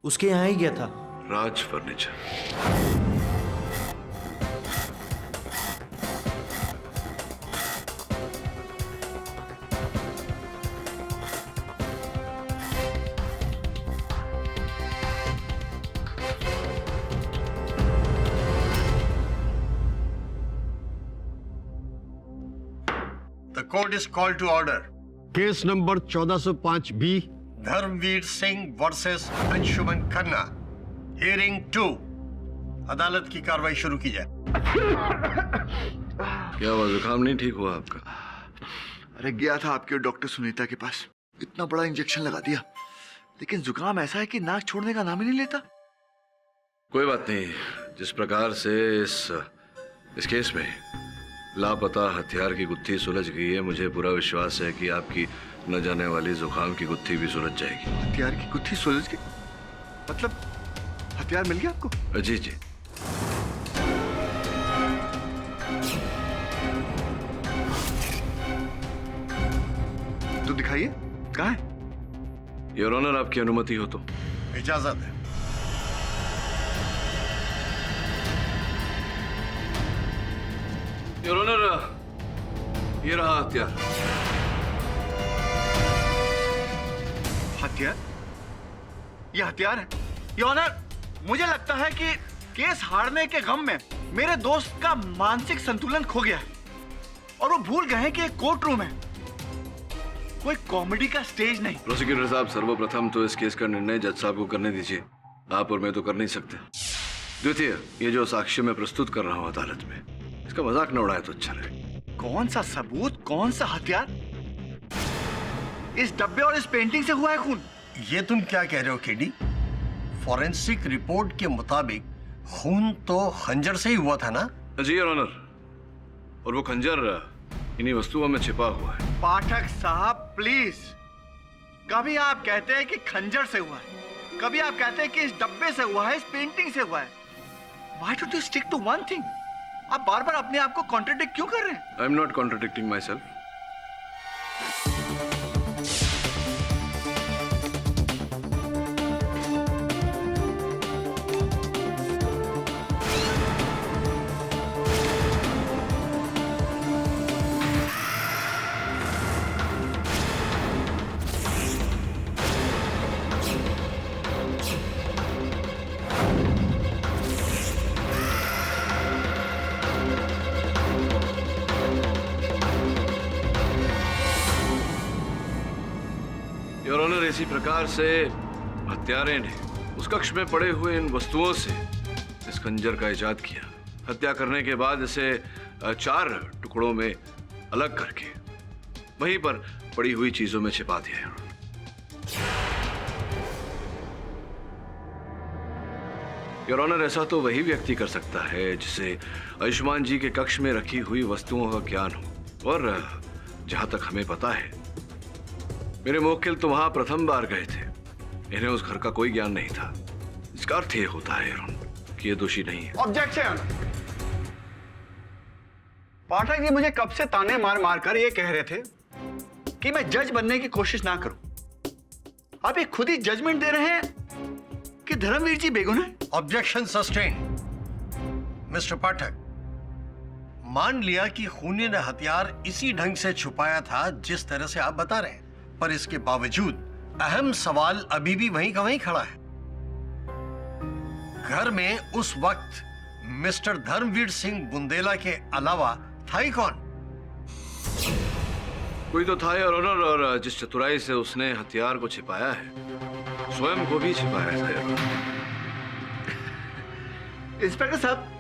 उसके यहाँ ही गया था। Raj furniture. The court is called to order. Case number 1405 B, Dharmveer Singh versus Anshuman Khanna. Hearing 2। अदालत की कार्रवाई शुरू की जाए। क्या हुआ, जुकाम नहीं ठीक हुआ आपका? अरे गया था आपके डॉक्टर सुनीता के पास, इतना बड़ा इंजेक्शन लगा दिया, लेकिन जुकाम ऐसा है कि नाक छोड़ने का नाम ही नहीं लेता। कोई बात नहीं, जिस प्रकार से इस इस केस में लापता हथियार की गुत्थी सुलझ गई है। मुझे पूरा विश्वास है कि आपकी न जाने वाली जुकाम की गुत्थी भी सुलझ जाएगी। हथियार की गुत्थी सुलझ गई? मतलब हथियार मिल गया आपको? जी जी। तो दिखाइए, कहाँ है? योर ऑनर, आपकी अनुमति हो तो। इजाजत है। योर ऑनर, ये रहा हथियार। हथियार? ये हथियार है? योर ऑनर, मुझे लगता है कि केस हारने के गम में मेरे दोस्त का मानसिक संतुलन खो गया है और वो भूल गए हैं कि एक कोर्ट रूम है, कोई कॉमेडी का स्टेज नहीं। प्रोसिक्यूटर साहब, सर्वप्रथम तो इस केस का निर्णय जज साहब को करने दीजिए। आप और मैं तो कर नहीं सकते। द्वितीय, ये जो साक्ष्य मैं प्रस्तुत कर रहा हूँ अदालत में, इसका मजाक न उड़ाए तो अच्छा रहे। कौन सा सबूत, कौन सा हथियार? इस डब्बे और इस पेंटिंग से हुआ है खून। ये तुम क्या कह रहे हो केडी? फॉरेंसिक रिपोर्ट के मुताबिक खून तो खंजर से ही हुआ था ना? जी योर ऑनर, और वो खंजर इन्हीं वस्तुओं में छिपा हुआ है। पाठक साहब प्लीज, कभी आप कहते हैं कि खंजर से हुआ है, कभी आप कहते हैं कि इस डब्बे से हुआ है, इस पेंटिंग से हुआ है। Why don't you stick to one thing? आप बार बार अपने आप को कॉन्ट्रडिक्ट क्यों कर रहे हैं? I am not contradicting myself. Your honour, इसी प्रकार से हत्यारे ने उस कक्ष में पड़े हुए इन वस्तुओं से इस खंजर का इजाद किया। हत्या करने के बाद इसे 4 टुकड़ों में अलग करके वहीं पर पड़ी हुई चीजों में छिपा दिया। योर ऑनर, ऐसा तो वही व्यक्ति कर सकता है जिसे आयुष्मान जी के कक्ष में रखी हुई वस्तुओं का ज्ञान हो। और जहां तक हमें पता है, मेरे मुवक्किल तो वहां प्रथम बार गए थे। इन्हें उस घर का कोई ज्ञान नहीं था। इसका अर्थ ये होता है कि ये दोषी नहीं है। ऑब्जेक्शन। पाठक जी मुझे कब से ताने मार मार कर ये कह रहे थे कि मैं जज बनने की कोशिश ना करूं। आप ये खुद ही जजमेंट दे रहे हैं कि धर्मवीर जी बेगुनाह हैं। Objection sustain. मिस्टर पाठक, मान लिया कि खूनी ने हथियार इसी ढंग से छुपाया था जिस तरह से आप बता रहे हैं, पर इसके बावजूद अहम सवाल अभी भी वहीं का वहीं खड़ा है। घर में उस वक्त मिस्टर धर्मवीर सिंह बुंदेला के अलावा था ही कौन? कोई तो था योर ऑनर, और जिस चतुराई से उसने हथियार को छिपाया है, स्वयं को भी छिपाया था। इंस्पेक्टर साहब,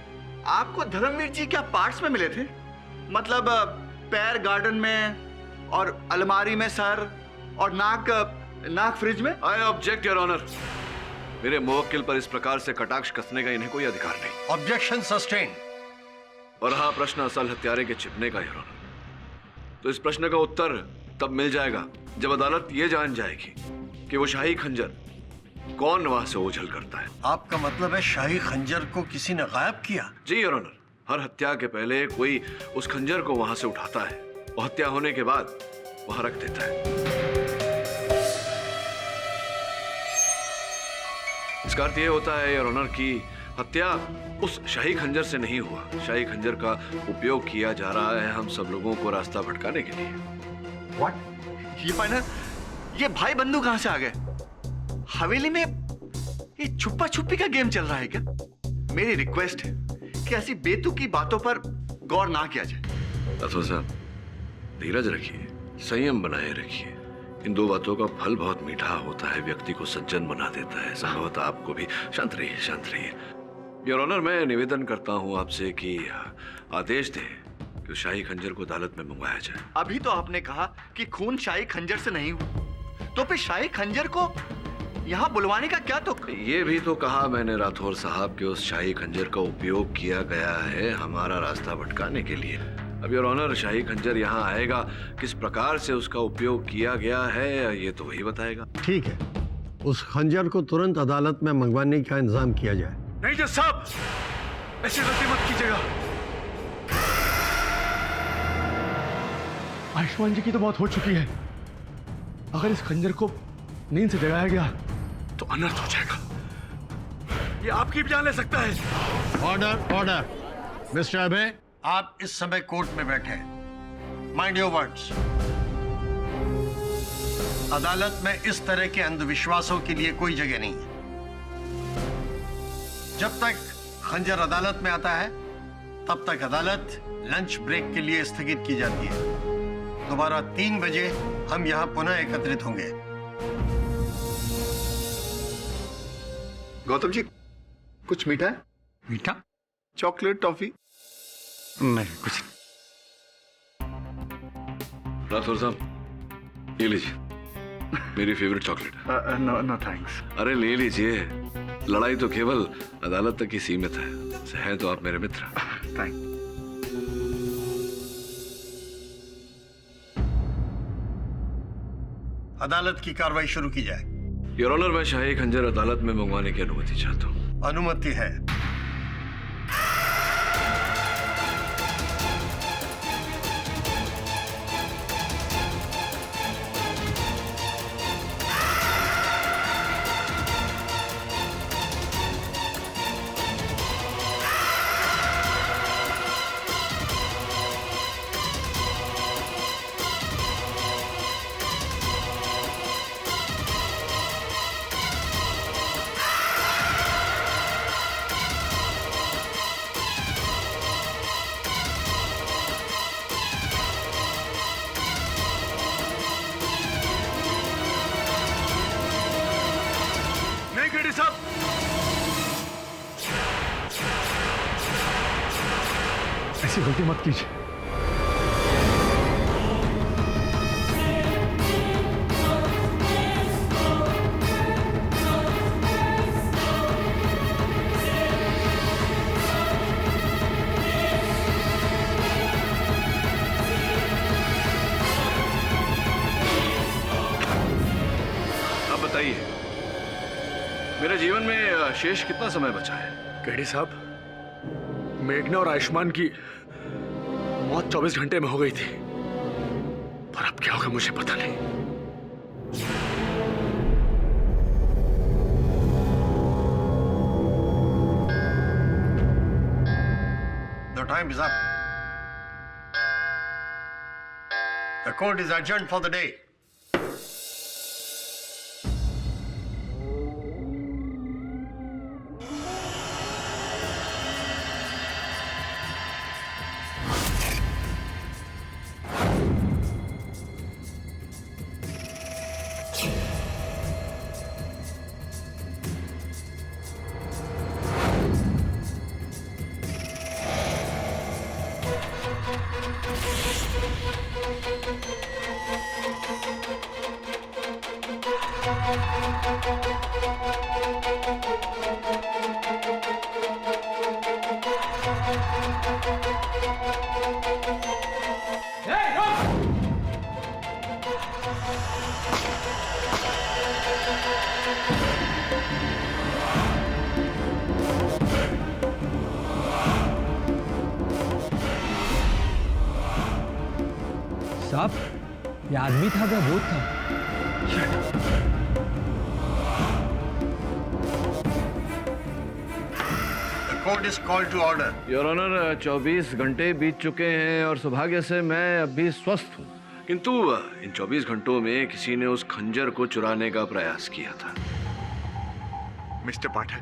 आपको धर्मवीर जी क्या पार्ट्स में मिले थे? मतलब पैर गार्डन में और अलमारी में सर और नाक फ्रिज में? I object your honour. मेरे मुवक्किल पर इस प्रकार से कटाक्ष कसने का इन्हें कोई अधिकार नहीं। Objection sustain. और हाँ, प्रश्न असल हत्यारे के छिपने का योर ऑनर, तो इस प्रश्न का उत्तर तब मिल जाएगा जब अदालत ये जान जाएगी कि वो शाही खंजर कौन वहां से ओझल करता है। आपका मतलब है शाही खंजर को किसी ने गायब किया? जी योर ऑनर, हर हत्या के पहले कोई उस खंजर को वहां से उठाता है और हत्या होने के बाद वहां रख देता है। इसका अर्थ यह होता है योर ऑनर कि हत्या उस शाही खंजर से नहीं हुआ। शाही खंजर का उपयोग किया जा रहा है हम सब लोगों को रास्ता भटकाने के लिए। What? ये फाइनल, ये भाई बंधु कहां से आ गए? हवेली में ये छुपा छुपी का गेम चल रहा है क्या? मेरी रिक्वेस्ट है कि ऐसी बेतुकी बातों पर गौर ना किया जाए। अथवा साहब, धीरज रखिए, संयम बनाए रखिए। इन दो बातों का फल बहुत मीठा होता है, व्यक्ति को सज्जन बना देता है। संभवतः आपको भी। शांत रहिए, शांत रहिए। योर ऑनर, मैं निवेदन करता हूं आपसे कि आदेश दें कि शाही खंजर को अदालत में मंगवाया जाए। अभी तो आपने कहा कि खून शाही खंजर से नहीं हुआ, तो फिर शाही खंजर को यहाँ बुलवाने का क्या तुक? ये भी तो कहा मैंने राठौर साहब के उस शाही खंजर का उपयोग किया गया है हमारा रास्ता भटकाने के लिए। अब योर ऑनर, शाही खंजर यहाँ आएगा, किस प्रकार से उसका उपयोग किया गया है ये तो वही बताएगा। ठीक है, उस खंजर को तुरंत अदालत में मंगवाने का इंतजाम किया जाए। नहीं जज साहब, ऐसी गलती मत कीजिएगा। आयुष्मान जी की तो मौत हो चुकी है। अगर इस खंजर को नींद से जगाया गया तो अनर्थ हो जाएगा। ये आपकी भी जान ले सकता है। Order, order. मिस्टर अभय, आप इस समय कोर्ट में बैठे हैं। Mind your words. अदालत में इस तरह के अंधविश्वासों के लिए कोई जगह नहीं है। जब तक खंजर अदालत में आता है तब तक अदालत लंच ब्रेक के लिए स्थगित की जाती है। दोबारा 3 बजे हम यहां पुनः एकत्रित होंगे। गौतम जी, कुछ मीठा है? मीठा? Chocolate, toffee? नहीं, कुछ नहीं। राठौर साहब, ये लीजिए, मेरी favourite chocolate. No no thanks. अरे ले लीजिए, लड़ाई तो केवल अदालत तक ही सीमित है तो आप मेरे मित्र। थैंक। अदालत की कार्रवाई शुरू की जाए। योर ऑनर, मैं शाही खंजर अदालत में मंगवाने की अनुमति चाहता हूँ। अनुमति है। ऐसी गलती मत कीजिए। अब बताइए, मेरे जीवन में शेष कितना समय बचा है? केडी साहब, मेघना और आयुष्मान की मौत 24 घंटे में हो गई थी, पर अब क्या होगा मुझे पता नहीं। The time is up. The court is adjourned for the day. साहब, ये आदमी था क्या भूत था? The court is called to order. Your honour, 24 घंटे बीत चुके हैं और सौभाग्य से मैं अभी स्वस्थ हूँ, किंतु इन 24 घंटों में किसी ने उस खंजर को चुराने का प्रयास किया था। मिस्टर पाठक,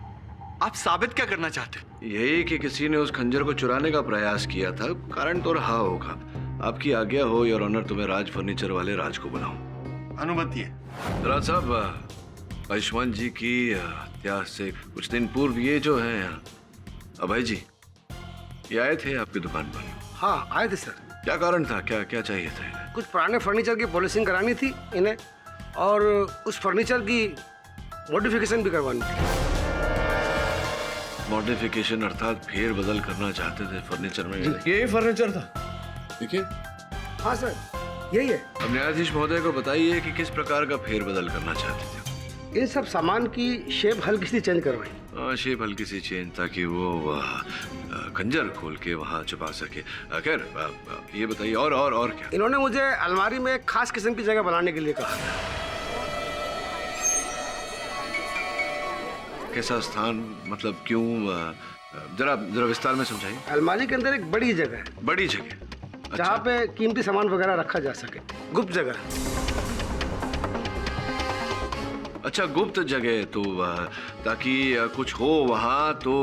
आप साबित क्या करना चाहते हैं? यही कि किसी ने उस खंजर को चुराने का प्रयास किया था। कारण तो रहा होगा। आपकी आज्ञा हो योर ऑनर, तुम्हें राज फर्नीचर वाले राज को बुलाऊं। अनुमति है। राज साहब, आयुष्मान जी की हत्या से कुछ दिन पूर्व ये जो है अभय जी, ये आए थे आपकी दुकान पर। हाँ, आए थे सर। क्या कारण था? क्या क्या चाहिए था इन्हें? कुछ पुराने फर्नीचर की पॉलिशिंग करानी थी इन्हें, और उस फर्नीचर की मॉडिफिकेशन भी करवानी थी। मॉडिफिकेशन अर्थात फेर बदल करना चाहते थे फर्नीचर में। यही फर्नीचर था। देखिए, हाँ सर, यही है। अब न्यायाधीश महोदय को बताइए कि किस प्रकार का फेर बदल करना चाहते थे। इन सब सामान की शेप हल्की सी चेंज करवाई। शेप हल्की सी चेंज ताकि वो खंजर खोल के वहाँ छुपा सके। खैर, ये बताइए और क्या? इन्होंने मुझे अलमारी में एक खास किस्म की जगह बनाने के लिए कहा। कैसा स्थान, मतलब क्यों? जरा विस्तार में समझाइए। अलमारी के अंदर एक बड़ी जगह है। बड़ी जगह? जहाँ पे कीमती सामान वगैरह रखा जा सके, गुप्त जगह। अच्छा, गुप्त जगह, तो ताकि कुछ हो वहाँ तो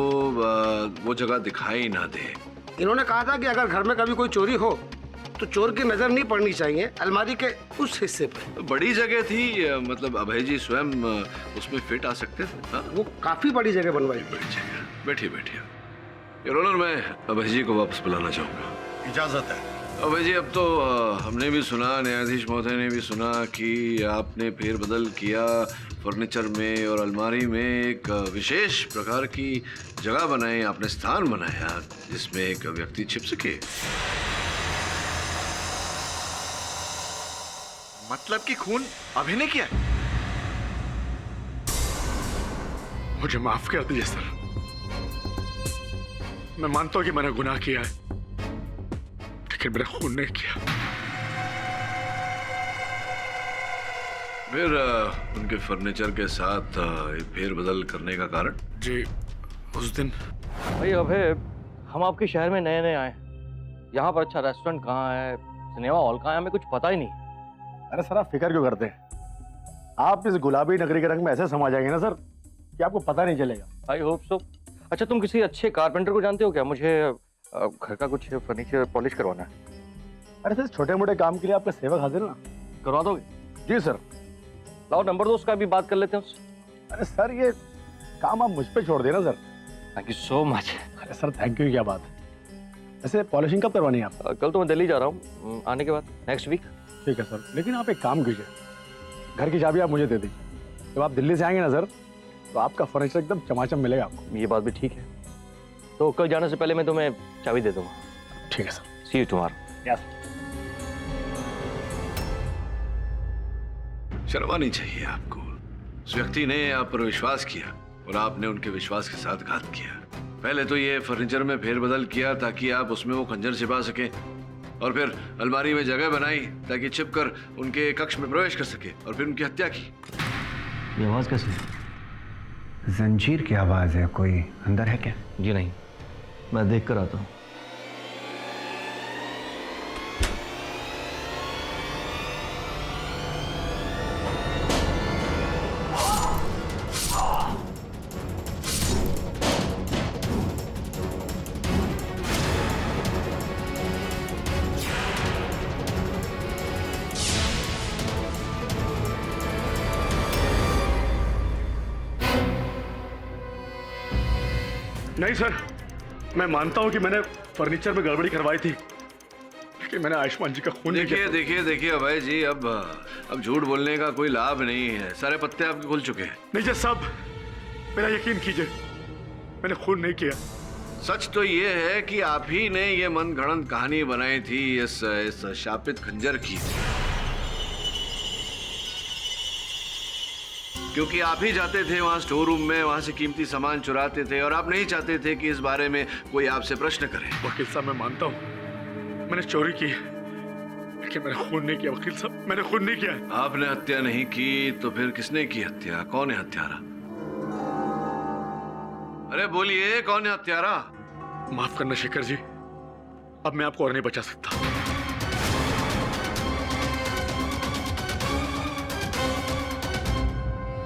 वो जगह दिखाई ना दे। इन्होंने कहा था कि अगर घर में कभी कोई चोरी हो तो चोर की नजर नहीं पड़नी चाहिए अलमारी के उस हिस्से पर। बड़ी जगह थी, मतलब अभय जी स्वयं उसमें फिट आ सकते थे। हाँ? वो काफी बड़ी जगह बनवाई। बड़ी जगह। बैठिए। योर ऑनर, मैं अभय जी को वापस बुलाना चाहूँगा। इजाजत है। अभय जी, अब तो हमने भी सुना, न्यायाधीश महोदय ने भी सुना कि आपने फेर बदल किया फर्नीचर में और अलमारी में, एक विशेष प्रकार की जगह बनाई, आपने स्थान बनाया जिसमें एक व्यक्ति छिप सके। मतलब कि खून अभय ने किया? मुझे माफ कर दीजिए सर, मैं मानता हूं कि मैंने गुनाह किया है, लेकिन मैंने खून नहीं किया। फिर उनके फर्नीचर के साथ फेर बदल करने का कारण? जी, उस दिन भाई अभय, हम आपके शहर में नए आए, यहाँ पर अच्छा रेस्टोरेंट कहाँ है, सिनेमा हॉल कहाँ है, हमें कुछ पता ही नहीं। अरे सर, आप फिक्र क्यों करते हैं? आप इस गुलाबी नगरी के रंग में ऐसे समा जाएंगे ना सर कि आपको पता नहीं चलेगा। I hope so. अच्छा, तुम किसी अच्छे कारपेंटर को जानते हो क्या? मुझे घर का कुछ फर्नीचर पॉलिश करवाना है। अरे सर, छोटे मोटे काम के लिए आपके सेवक हाजिर ना, करवा दोगे? जी सर। लाओ नंबर दो, उसका भी बात कर लेते हैं उससे। अरे सर, ये काम आप मुझ पे छोड़ देना sir. Thank you so much. अरे सर, थैंक यू क्या बात है। वैसे पॉलिशिंग कब करवानी है आप? कल तो मैं दिल्ली जा रहा हूँ, आने के बाद नेक्स्ट वीक। ठीक है सर, लेकिन आप एक काम कीजिए, घर की चाबी आप मुझे दे दीजिए। जब आप दिल्ली से आएंगे ना सर, तो आपका फर्नीचर एकदम चमाचम मिलेगा आपको। ये बात भी ठीक है, तो कल जाने से पहले मैं तुम्हें चाबी दे दूंगा। ठीक है sir. See you tomorrow. Yes. शर्म आनी चाहिए आपको। उस व्यक्ति ने आप पर विश्वास किया और आपने उनके विश्वास के साथ घात किया। पहले तो ये फर्नीचर में फेरबदल किया ताकि आप उसमें वो खंजर छिपा सके, और फिर अलमारी में जगह बनाई ताकि छिपकर उनके कक्ष में प्रवेश कर सके, और फिर उनकी हत्या की। ये आवाज कैसी? जंजीर की आवाज है। कोई अंदर है क्या? जी नहीं, मैं देख कर आता हूँ। नहीं सर, मैं मानता हूं कि मैंने फर्नीचर में गड़बड़ी करवाई थी, लेकिन मैंने आयुष्मान जी का खून नहीं किया। देखिए अभय जी, अब झूठ बोलने का कोई लाभ नहीं है। सारे पत्ते आपके खुल चुके हैं। नहीं जज साहब, मेरा यकीन कीजिए, मैंने खून नहीं किया। सच तो ये है कि आप ही ने ये मनगढ़ंत कहानी बनाई थी इस शापित खंजर की, क्योंकि आप ही जाते थे वहां स्टोर रूम में, वहां से कीमती सामान चुराते थे, और आप नहीं चाहते थे कि इस बारे में कोई आपसे प्रश्न करे। वकील साहब, मैं मानता हूँ मैंने चोरी की, लेकिन मैंने खून नहीं किया। वकील साहब, मैंने खून नहीं किया। आपने हत्या नहीं की तो फिर किसने की हत्या? कौन है हत्यारा? अरे बोलिए, कौन है हत्यारा? माफ करना शेखर जी, अब मैं आपको और नहीं बचा सकता।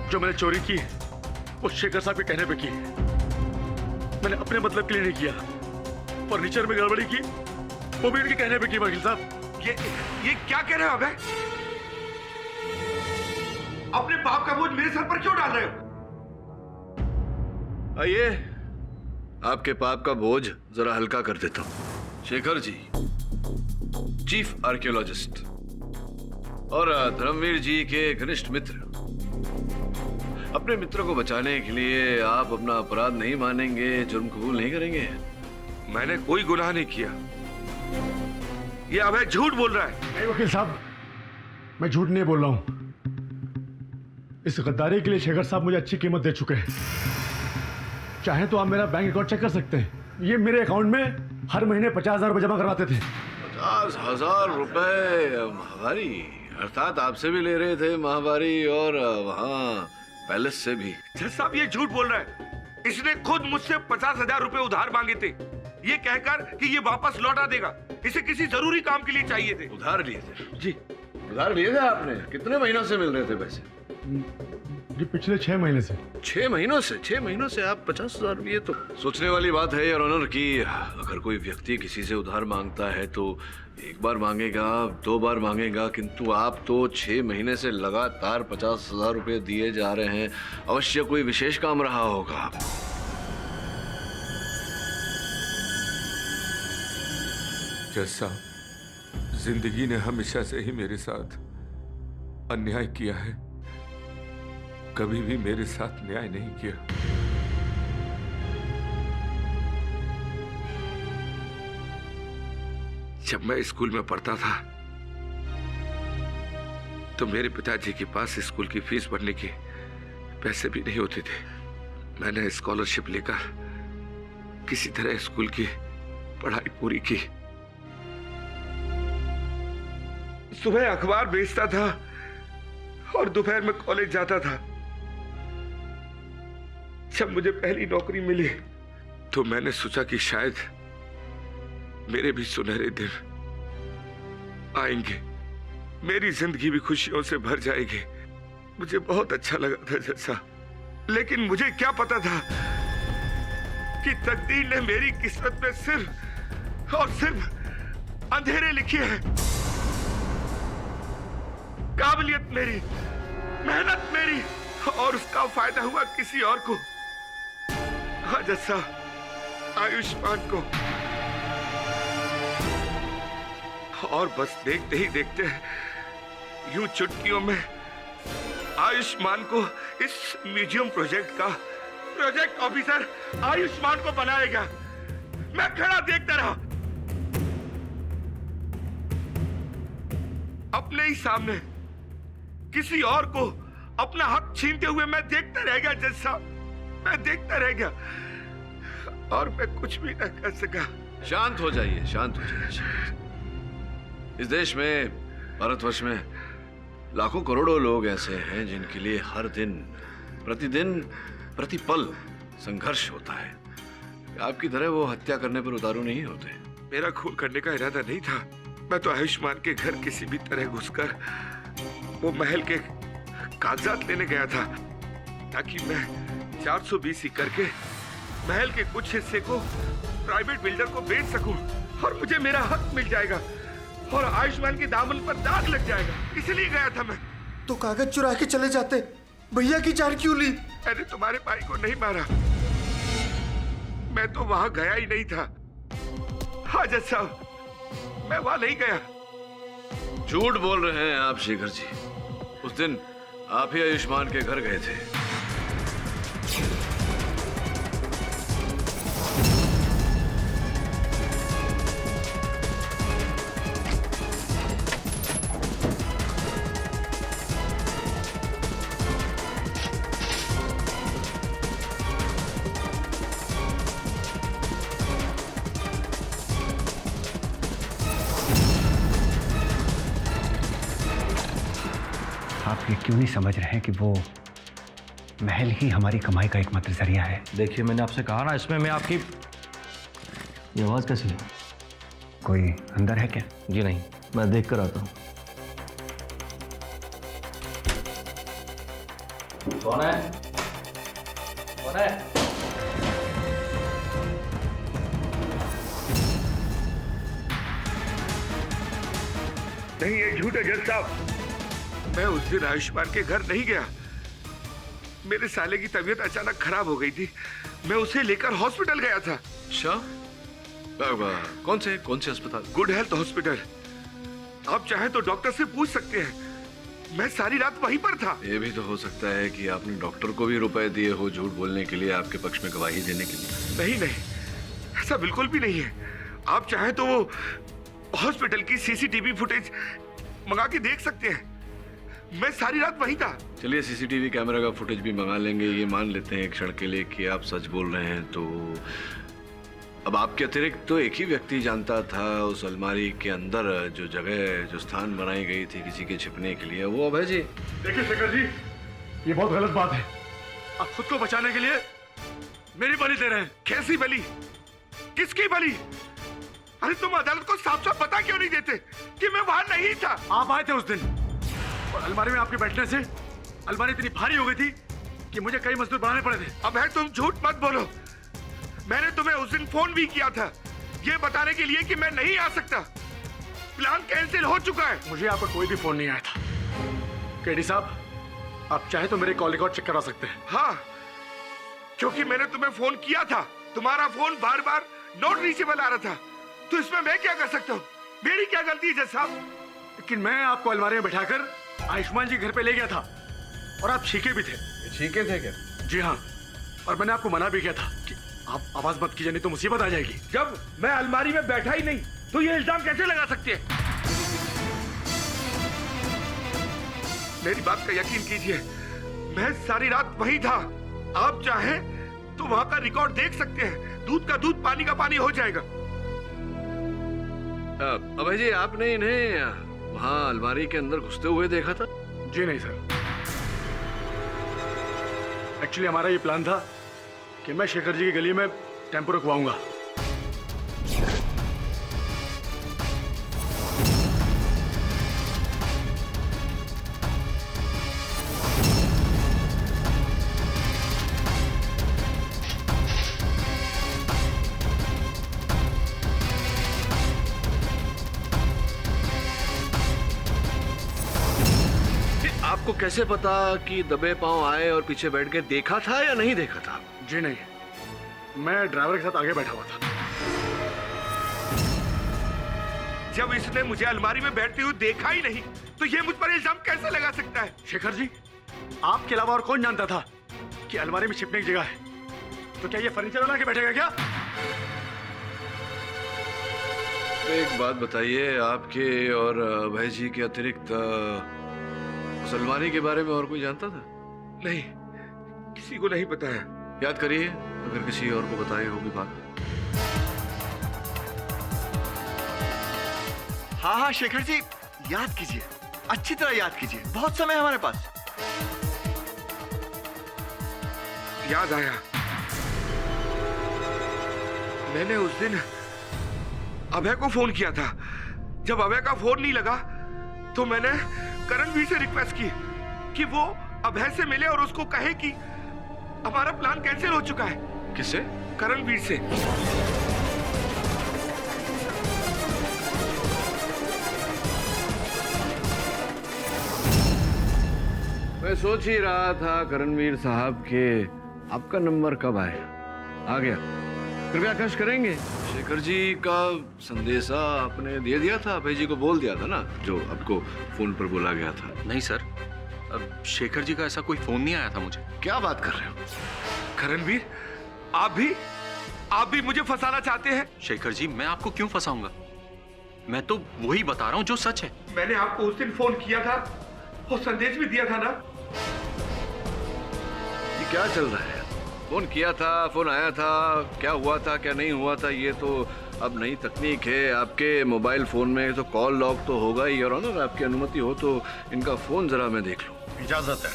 जो मैंने चोरी की वो शेखर साहब के कहने पे की, मैंने अपने मतलब के लिए नहीं किया। फर्नीचर में गड़बड़ी की वो भी इनके कहने पे की। वकील साहब, ये क्या कह रहे हो अबे? अपने पाप का बोझ मेरे सर पर क्यों डाल रहे हो? आइए, आपके पाप का बोझ जरा हल्का कर देता हूं। शेखर जी, चीफ आर्कियोलॉजिस्ट और धर्मवीर जी के घनिष्ठ मित्र, अपने मित्र को बचाने के लिए आप अपना अपराध नहीं मानेंगे, जुर्म कबूल नहीं करेंगे? मैंने कोई गुनाह नहीं किया। ये अभय झूठ बोल रहा है। नहीं वकील साहब, मैं झूठ नहीं बोल रहा हूं। इस गद्दारी के लिए शेखर साहब मुझे अच्छी कीमत दे चुके हैं। चाहे तो आप मेरा बैंक अकाउंट चेक कर सकते हैं। ये मेरे अकाउंट में हर महीने 50,000 रुपए जमा करवाते थे। 50,000 रुपए माहवारी? अर्थात आपसे भी ले रहे थे माहवारी और वहाँ पैलेस से भी? जज साहब ये झूठ बोल रहा है। इसने खुद मुझसे 50,000 रुपए उधार मांगे थे, ये कहकर कि ये वापस लौटा देगा। इसे किसी जरूरी काम के लिए चाहिए थे। उधार लिए थे? जी। उधार लिए थे आपने? कितने महीनों से मिल रहे थे पैसे? जी पिछले 6 महीने से। 6 महीनों से? 6 महीनों से आप 50,000 रुपये? तो सोचने वाली बात है योर ऑनर की अगर कोई व्यक्ति किसी से उधार मांगता है तो एक बार मांगेगा, 2 बार मांगेगा, किंतु आप तो 6 महीने से लगातार 50,000 रुपये दिए जा रहे हैं। अवश्य कोई विशेष काम रहा होगा। जज साहब, जिंदगी ने हमेशा से ही मेरे साथ अन्याय किया है, कभी भी मेरे साथ न्याय नहीं किया। जब मैं स्कूल में पढ़ता था तो मेरे पिताजी के पास स्कूल की फीस भरने के पैसे भी नहीं होते थे। मैंने स्कॉलरशिप लेकर किसी तरह स्कूल की पढ़ाई पूरी की। सुबह अखबार बेचता था और दोपहर में कॉलेज जाता था। जब मुझे पहली नौकरी मिली तो मैंने सोचा कि शायद मेरे भी सुनहरे दिन आएंगे, मेरी जिंदगी भी खुशियों से भर जाएगी। मुझे बहुत अच्छा लगा था जैसा, लेकिन मुझे क्या पता था कि तकदीर ने मेरी किस्मत में सिर्फ और सिर्फ अंधेरे लिखे हैं। काबिलियत मेरी, मेहनत मेरी, और उसका फायदा हुआ किसी और को। हाँ जैसा आयुष्मान को। और बस देखते ही देखते यूं चुटकियों में आयुष्मान को इस म्यूजियम प्रोजेक्ट का प्रोजेक्ट ऑफिसर आयुष्मान को बनाएगा। मैं खड़ा देखता रहा, अपने ही सामने किसी और को अपना हक छीनते हुए मैं देखता रह गया जज साहब, मैं देखता रह गया और मैं कुछ भी न कर सका। शांत हो जाइए, शांत हो जाइए। इस देश में, भारतवर्ष में लाखों करोड़ों लोग ऐसे हैं जिनके लिए हर दिन, प्रतिदिन, प्रतिपल संघर्ष होता है। आपकी तरह वो हत्या करने पर उतारू नहीं होते। मेरा खून करने का इरादा नहीं था। मैं तो आयुष्मान के घर किसी भी तरह घुसकर वो महल के कागजात लेने गया था ताकि मैं 420 करके महल के कुछ हिस्से को प्राइवेट बिल्डर को बेच सकूं और मुझे मेरा हक मिल जाएगा और आयुष्मान के दामन पर दाग लग जाएगा। इसलिए गया था मैं। तो कागज चुरा के चले जाते, भैया की जान क्यों ली? मैंने तुम्हारे भाई को नहीं मारा, मैं तो वहां गया ही नहीं था। हाँ जज साहब, मैं वहां नहीं गया। झूठ बोल रहे हैं आप शेखर जी। उस दिन आप ही आयुष्मान के घर गए थे। आप ये क्यों नहीं समझ रहे हैं कि वो महल ही हमारी कमाई का एकमात्र जरिया है? देखिए मैंने आपसे कहा ना, इसमें मैं आपकी ये आवाज कैसी है? कोई अंदर है क्या? जी नहीं, मैं देख कर आता हूँ। कौन है? कौन है? नहीं, ये झूठ है जज साहब। मैं उस दिन आयुष्मान के घर नहीं गया। मेरे साले की तबीयत अचानक खराब हो गई थी, मैं उसे लेकर हॉस्पिटल गया था। अच्छा, कौन से अस्पताल? Good health hospital. आप चाहे तो डॉक्टर से पूछ सकते हैं। मैं सारी रात वहीं पर था। ये भी तो हो सकता है कि आपने डॉक्टर को भी रुपए दिए हो झूठ बोलने के लिए, आपके पक्ष में गवाही देने के लिए। नहीं नहीं, ऐसा बिल्कुल भी नहीं है। आप चाहे तो वो हॉस्पिटल की सीसीटीवी फुटेज मंगा के देख सकते हैं। मैं सारी रात वहीं था। चलिए सीसीटीवी कैमरा का फुटेज भी मंगा लेंगे। ये मान लेते हैं एक क्षण के लिए कि आप सच बोल रहे हैं, तो अब आपके अतिरिक्त तो एक ही व्यक्ति जानता था उस अलमारी के अंदर जो जगह, जो स्थान बनाई गई थी किसी के छिपने के लिए, वो अभय जी। देखिए शेखर जी, ये बहुत गलत बात है। आप खुद को बचाने के लिए मेरी बलि दे रहे हैं। कैसी बलि? किसकी बलि? अरे तुम अदालत को साफ साफ बता क्यों नहीं देते कि मैं वहां नहीं था? आप आए थे उस दिन और अलमारी में आपके बैठने से अलमारी इतनी भारी हो गई थी कि मुझे कई मजदूर बनाने पड़े थे। अब है, तुम झूठ मत बोलो। मैंने तुम्हें उस दिन फोन भी किया था ये बताने के लिए कि मैं नहीं आ सकता। प्लान कैंसिल हो चुका है। मुझे आपका कोई भी फोन नहीं आया था। केडी साहब, आप चाहे तो मेरे कॉल रिकॉर्ड चेक करा सकते हैं। हाँ, क्योंकि मैंने तुम्हें फोन किया था। तुम्हारा फोन बार बार नॉट रीचेबल आ रहा था, तो इसमें मैं क्या कर सकता हूँ? मेरी क्या गलती है जज साहब? लेकिन मैं आपको अलमारी में बैठाकर आयुष्मान जी घर पे ले गया था और आप छीके भी थे। छीके थे क्या? जी हाँ, और मैंने आपको मना भी किया था कि आप आवाज मत कीजिए, नहीं तो मुसीबत आ जाएगी। जब मैं अलमारी में बैठा ही नहीं तो ये इल्जाम कैसे लगा सकते हैं? मेरी बात का यकीन कीजिए, मैं सारी रात वहीं था। आप चाहें तो वहां का रिकॉर्ड देख सकते हैं। दूध का दूध, पानी का पानी हो जाएगा। अभय जी, आपने इन्हें वहां अलमारी के अंदर घुसते हुए देखा था? जी नहीं सर, एक्चुअली हमारा ये प्लान था कि मैं शेखर जी की गली में टेम्पो रुकवाऊंगा। आपको कैसे पता कि दबे पांव आए और पीछे बैठ के देखा था या नहीं देखा था? जी नहीं, मैं ड्राइवर के साथ आगे बैठा हुआ था। जब इसने मुझे अलमारी में बैठते हुए देखा ही नहीं तो ये मुझ पर इल्जाम कैसे लगा सकता है? शेखर जी, आपके अलावा और कौन जानता था कि अलमारी में छिपने की जगह है? तो क्या ये फर्नीचर वाला के बैठेगा क्या? एक बात बताइए, आपके और अभय जी के अतिरिक्त उस अलमारी के बारे में और कोई जानता था? नहीं, किसी को नहीं पता है। याद करिए, अगर किसी और को बताई होगी बात। हाँ हाँ शेखर जी, याद कीजिए, अच्छी तरह याद कीजिए, बहुत समय है हमारे पास। याद आया, मैंने उस दिन अभय को फोन किया था। जब अभय का फोन नहीं लगा तो मैंने करणवीर से रिक्वेस्ट की कि वो अभय से मिले और उसको कहे कि हमारा प्लान कैंसिल हो चुका है। किससे? करणवीर से। मैं सोच ही रहा था करणवीर साहब के आपका नंबर कब आया। आ गया, कृपया कष्ट करेंगे। शेखर जी का संदेशा आपने दे दिया था, अभय जी को बोल दिया था ना, जो आपको फोन पर बोला गया था? नहीं सर, अब शेखर जी का ऐसा कोई फोन नहीं आया था मुझे। क्या बात कर रहे हो? करणवीर, आप भी मुझे फंसाना चाहते हैं? शेखर जी, मैं आपको क्यों फंसाऊंगा? मैं तो वही बता रहा हूं जो सच है। मैंने आपको उस दिन फोन किया था और संदेश भी दिया था ना। ये क्या चल रहा है? फोन किया था, फोन आया था, क्या हुआ था क्या नहीं हुआ था, ये तो अब नई तकनीक है। आपके मोबाइल फोन में तो कॉल लॉग तो होगा ही। और ऑनर, आपकी अनुमति हो तो इनका फोन जरा मैं देख लूं। इजाजत है।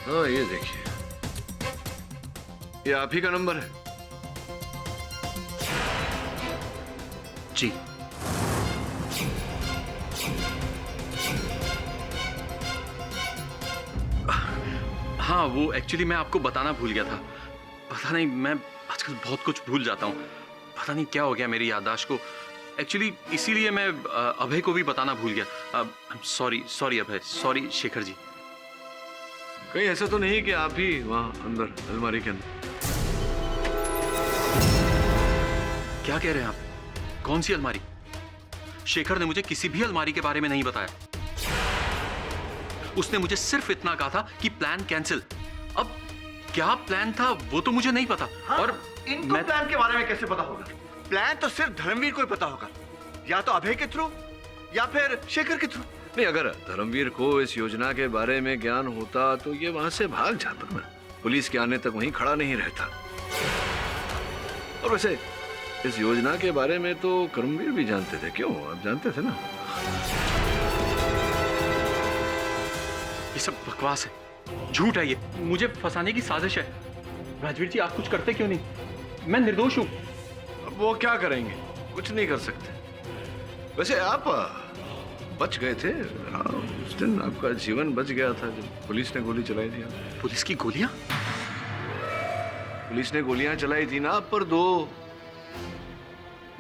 हाँ, ये देखिए, ये आप ही का नंबर है? जी। हाँ, वो एक्चुअली मैं आपको बताना भूल गया था। पता नहीं, मैं आजकल बहुत कुछ भूल जाता हूँ। पता नहीं क्या हो गया मेरी याददाश्त को। एक्चुअली इसीलिए मैं अभय को भी बताना भूल गया। सॉरी अभय, सॉरी शेखर जी। कहीं ऐसा तो नहीं कि आप ही वहाँ अंदर अलमारी के अंदर? क्या कह रहे हैं आप? कौन सी अलमारी? शेखर ने मुझे किसी भी अलमारी के बारे में नहीं बताया। उसने मुझे सिर्फ इतना कहा था कि प्लान कैंसिल। अब क्या प्लान था वो तो मुझे नहीं पता। हाँ? और इनको प्लान के बारे में कैसे पता होगा? प्लान तो सिर्फ धर्मवीर को ही पता होगा, या तो अभय के थ्रू या फिर शेखर के थ्रू। नहीं, अगर धर्मवीर को इस योजना के बारे में ज्ञान होता तो ये वहां से भाग जाता ना, पुलिस के आने तक वहीं खड़ा नहीं रहता। और वैसे इस योजना के बारे में तो कर्मवीर भी जानते थे। क्यों, आप जानते थे ना? ये सब बकवास है, झूठ है, ये मुझे फंसाने की साजिश है। राजवीर जी, आप कुछ करते क्यों नहीं? मैं निर्दोष हूं। अब वो क्या करेंगे, कुछ नहीं कर सकते। वैसे आप बच गए थे। उस दिन आपका जीवन बच गया था जब पुलिस ने गोली चलाई थी। पुलिस की गोलियां? पुलिस ने गोलियां चलाई थी ना आप पर, 2।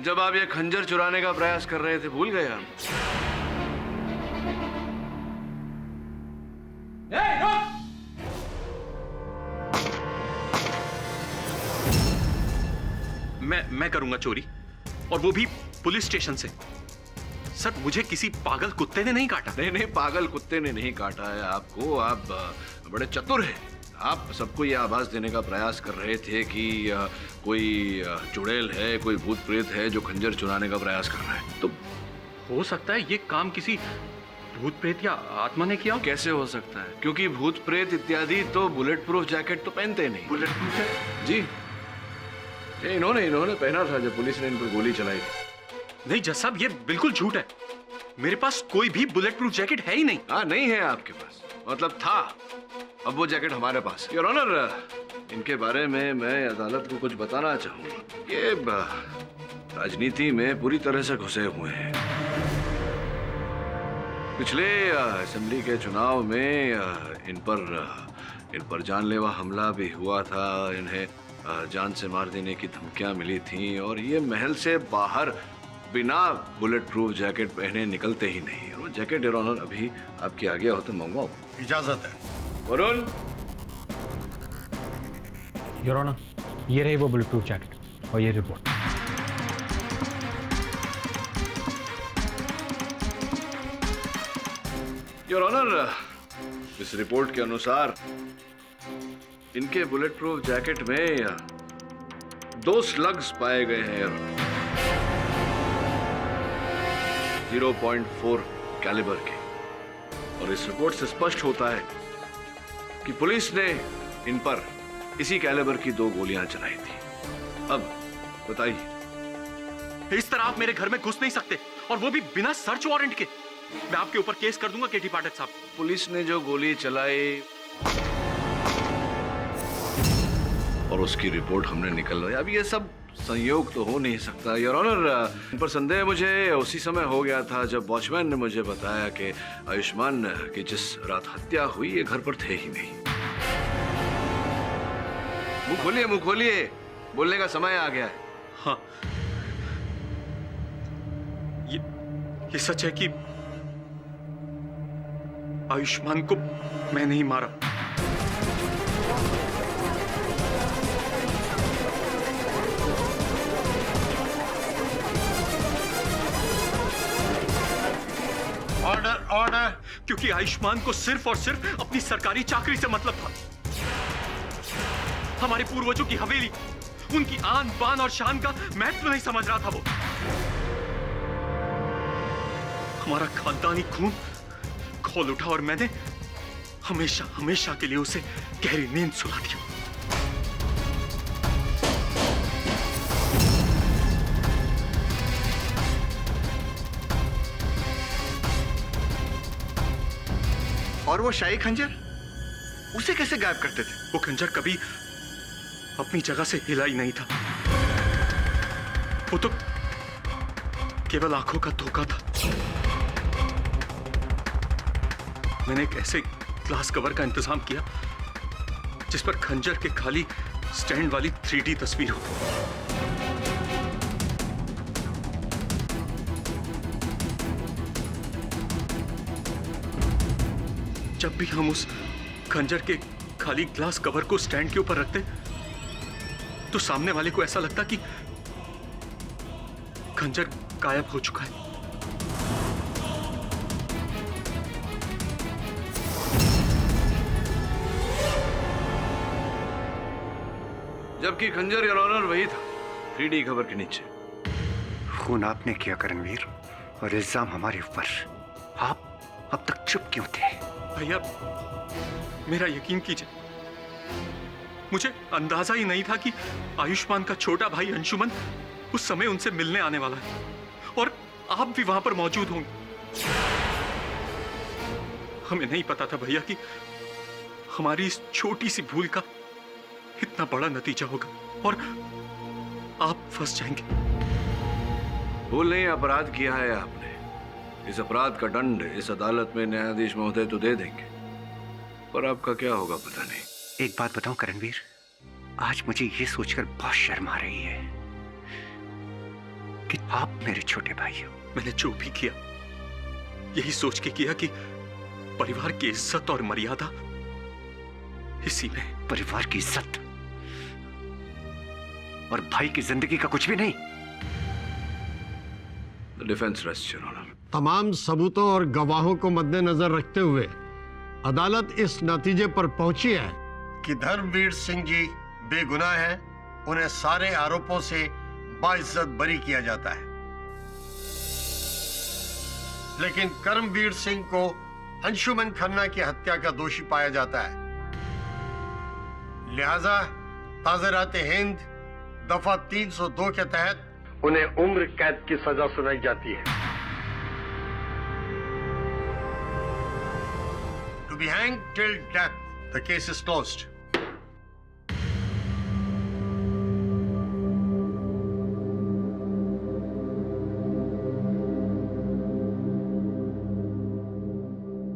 जब आप ये खंजर चुराने का प्रयास कर रहे थे, भूल गए आप? मैं करूंगा चोरी, और वो भी पुलिस स्टेशन से। सर, मुझे किसी पागल कुत्ते ने नहीं काटा। नहीं, पागल कुत्ते ने नहीं काटा है आपको। आप बड़े चतुर हैं। आप सबको ये आभास देने का प्रयास कर रहे थे कि कोई चुड़ैल है, कोई भूत प्रेत है जो खंजर चुराने का प्रयास कर रहा है। तो हो सकता है ये काम किसी भूत प्रेत या आत्मा ने किया। कैसे हो सकता है? क्योंकि भूत प्रेत इत्यादि तो बुलेट प्रूफ जैकेट तो पहनते नहीं। Bullet proof jacket? जी, इन्होंने पहना था जब पुलिस ने इन पर गोली चलाई थी। नहीं जज साहब, ये बिल्कुल झूठ है। मेरे पास कोई भी बुलेट प्रूफ जैकेट है ही नहीं। हाँ, नहीं है आपके पास, मतलब था। अब वो जैकेट हमारे पास। योर ऑनर, इनके बारे में मैं अदालत को कुछ बताना चाहूंगा। ये राजनीति में पूरी तरह से घुसे हुए हैं। पिछले असेंबली के चुनाव में इन पर जानलेवा हमला भी हुआ था। इन्हें जान से मार देने की धमकियां मिली थी, और ये महल से बाहर बिना बुलेट प्रूफ जैकेट पहने निकलते ही नहीं। वो जैकेट योर ऑनर अभी आपके आगे हो तो मंगवाओ। इजाजत है। वरुण, योर ऑनर, ये रही वो बुलेट प्रूफ जैकेट और ये रिपोर्ट। योर ऑनर, इस रिपोर्ट के अनुसार इनके बुलेट प्रूफ जैकेट में 2 स्लग्स पाए गए हैं 0.4 कैलिबर के। और इस रिपोर्ट से स्पष्ट होता है कि पुलिस ने इन पर इसी कैलिबर की 2 गोलियां चलाई थी। अब बताइए। इस तरह आप मेरे घर में घुस नहीं सकते, और वो भी बिना सर्च वारंट के। मैं आपके ऊपर केस कर दूंगा केटी पाठक साहब। पुलिस ने जो गोली चलाई और उसकी रिपोर्ट हमने निकलवाई, अब ये सब संयोग तो हो नहीं सकता। योर ऑनर, इन पर संदेह मुझे उसी समय हो गया था जब वॉचमैन ने मुझे बताया कि आयुष्मान की जिस रात हत्या हुई ये घर पर थे ही नहीं। मुंह खोलिए, बोलने का समय आ गया है। हाँ, ये सच है कि आयुष्मान को मैं नहीं मारा। Order, order. क्योंकि आयुष्मान को सिर्फ और सिर्फ अपनी सरकारी चाकरी से मतलब था। हमारे पूर्वजों की हवेली, उनकी आन बान और शान का महत्व नहीं समझ रहा था वो। हमारा खानदानी खून खोल उठा और मैंने हमेशा हमेशा के लिए उसे गहरी नींद सुला दिया। और वो शाही खंजर, उसे कैसे गायब करते थे? वो खंजर कभी अपनी जगह से हिला ही नहीं था। वो तो केवल आंखों का धोखा था। मैंने एक ऐसे ग्लास कवर का इंतजाम किया जिस पर खंजर के खाली स्टैंड वाली 3D तस्वीर हो। जब भी हम उस खंजर के खाली ग्लास कवर को स्टैंड के ऊपर रखते तो सामने वाले को ऐसा लगता कि खंजर गायब हो चुका है। जबकि खंजर योर ऑनर वही था 3D खबर के नीचे। खून आपने किया करणवीर, और इल्जाम हमारे ऊपर। आप अब तक चुप क्यों थे? भैया मेरा यकीन कीजिए, मुझे अंदाजा ही नहीं था कि आयुष्मान का छोटा भाई अंशुमन उस समय उनसे मिलने आने वाला है और आप भी वहां पर मौजूद होंगे। हमें नहीं पता था भैया कि हमारी इस छोटी सी भूल का इतना बड़ा नतीजा होगा और आप फंस जाएंगे। भूल नहीं, अपराध किया है आपने। इस अपराध का दंड इस अदालत में न्यायाधीश महोदय तो दे देंगे, पर आपका क्या होगा पता नहीं। एक बात बताऊं करणवीर, आज मुझे ये सोचकर बहुत शर्म आ रही है कि आप मेरे छोटे भाई हो। मैंने जो भी किया यही सोच के किया कि परिवार की इज्जत और मर्यादा इसी में। परिवार की इज्जत और भाई की जिंदगी का कुछ भी नहीं। Defence rest your honour. तमाम सबूतों और गवाहों को मद्देनजर रखते हुए अदालत इस नतीजे पर पहुंची है कि धर्मवीर सिंह जी बेगुनाह हैं। उन्हें सारे आरोपों से बाइज्जत बरी किया जाता है, लेकिन कर्मवीर सिंह को अंशुमन खन्ना की हत्या का दोषी पाया जाता है। लिहाजा ताज़रात हिंद दफा 302 के तहत उन्हें उम्र कैद की सजा सुनाई जाती है। To be hanged till death. The case is closed.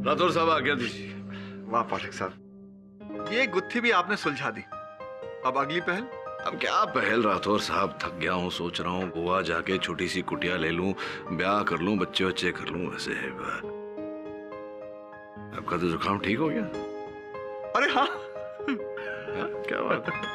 Rathore साहब आज्ञा दीजिए। वाह पाठक साहब, ये गुत्थी भी आपने सुलझा दी। अब अगली पहल? अब क्या पहल राठौर साहब, थक गया हूँ। सोच रहा हूँ गोवा जाके छोटी सी कुटिया ले लूं, ब्याह कर लूं, बच्चे बच्चे कर लूं। वैसे आपका तो जुकाम ठीक हो गया? अरे हाँ, क्या बात है।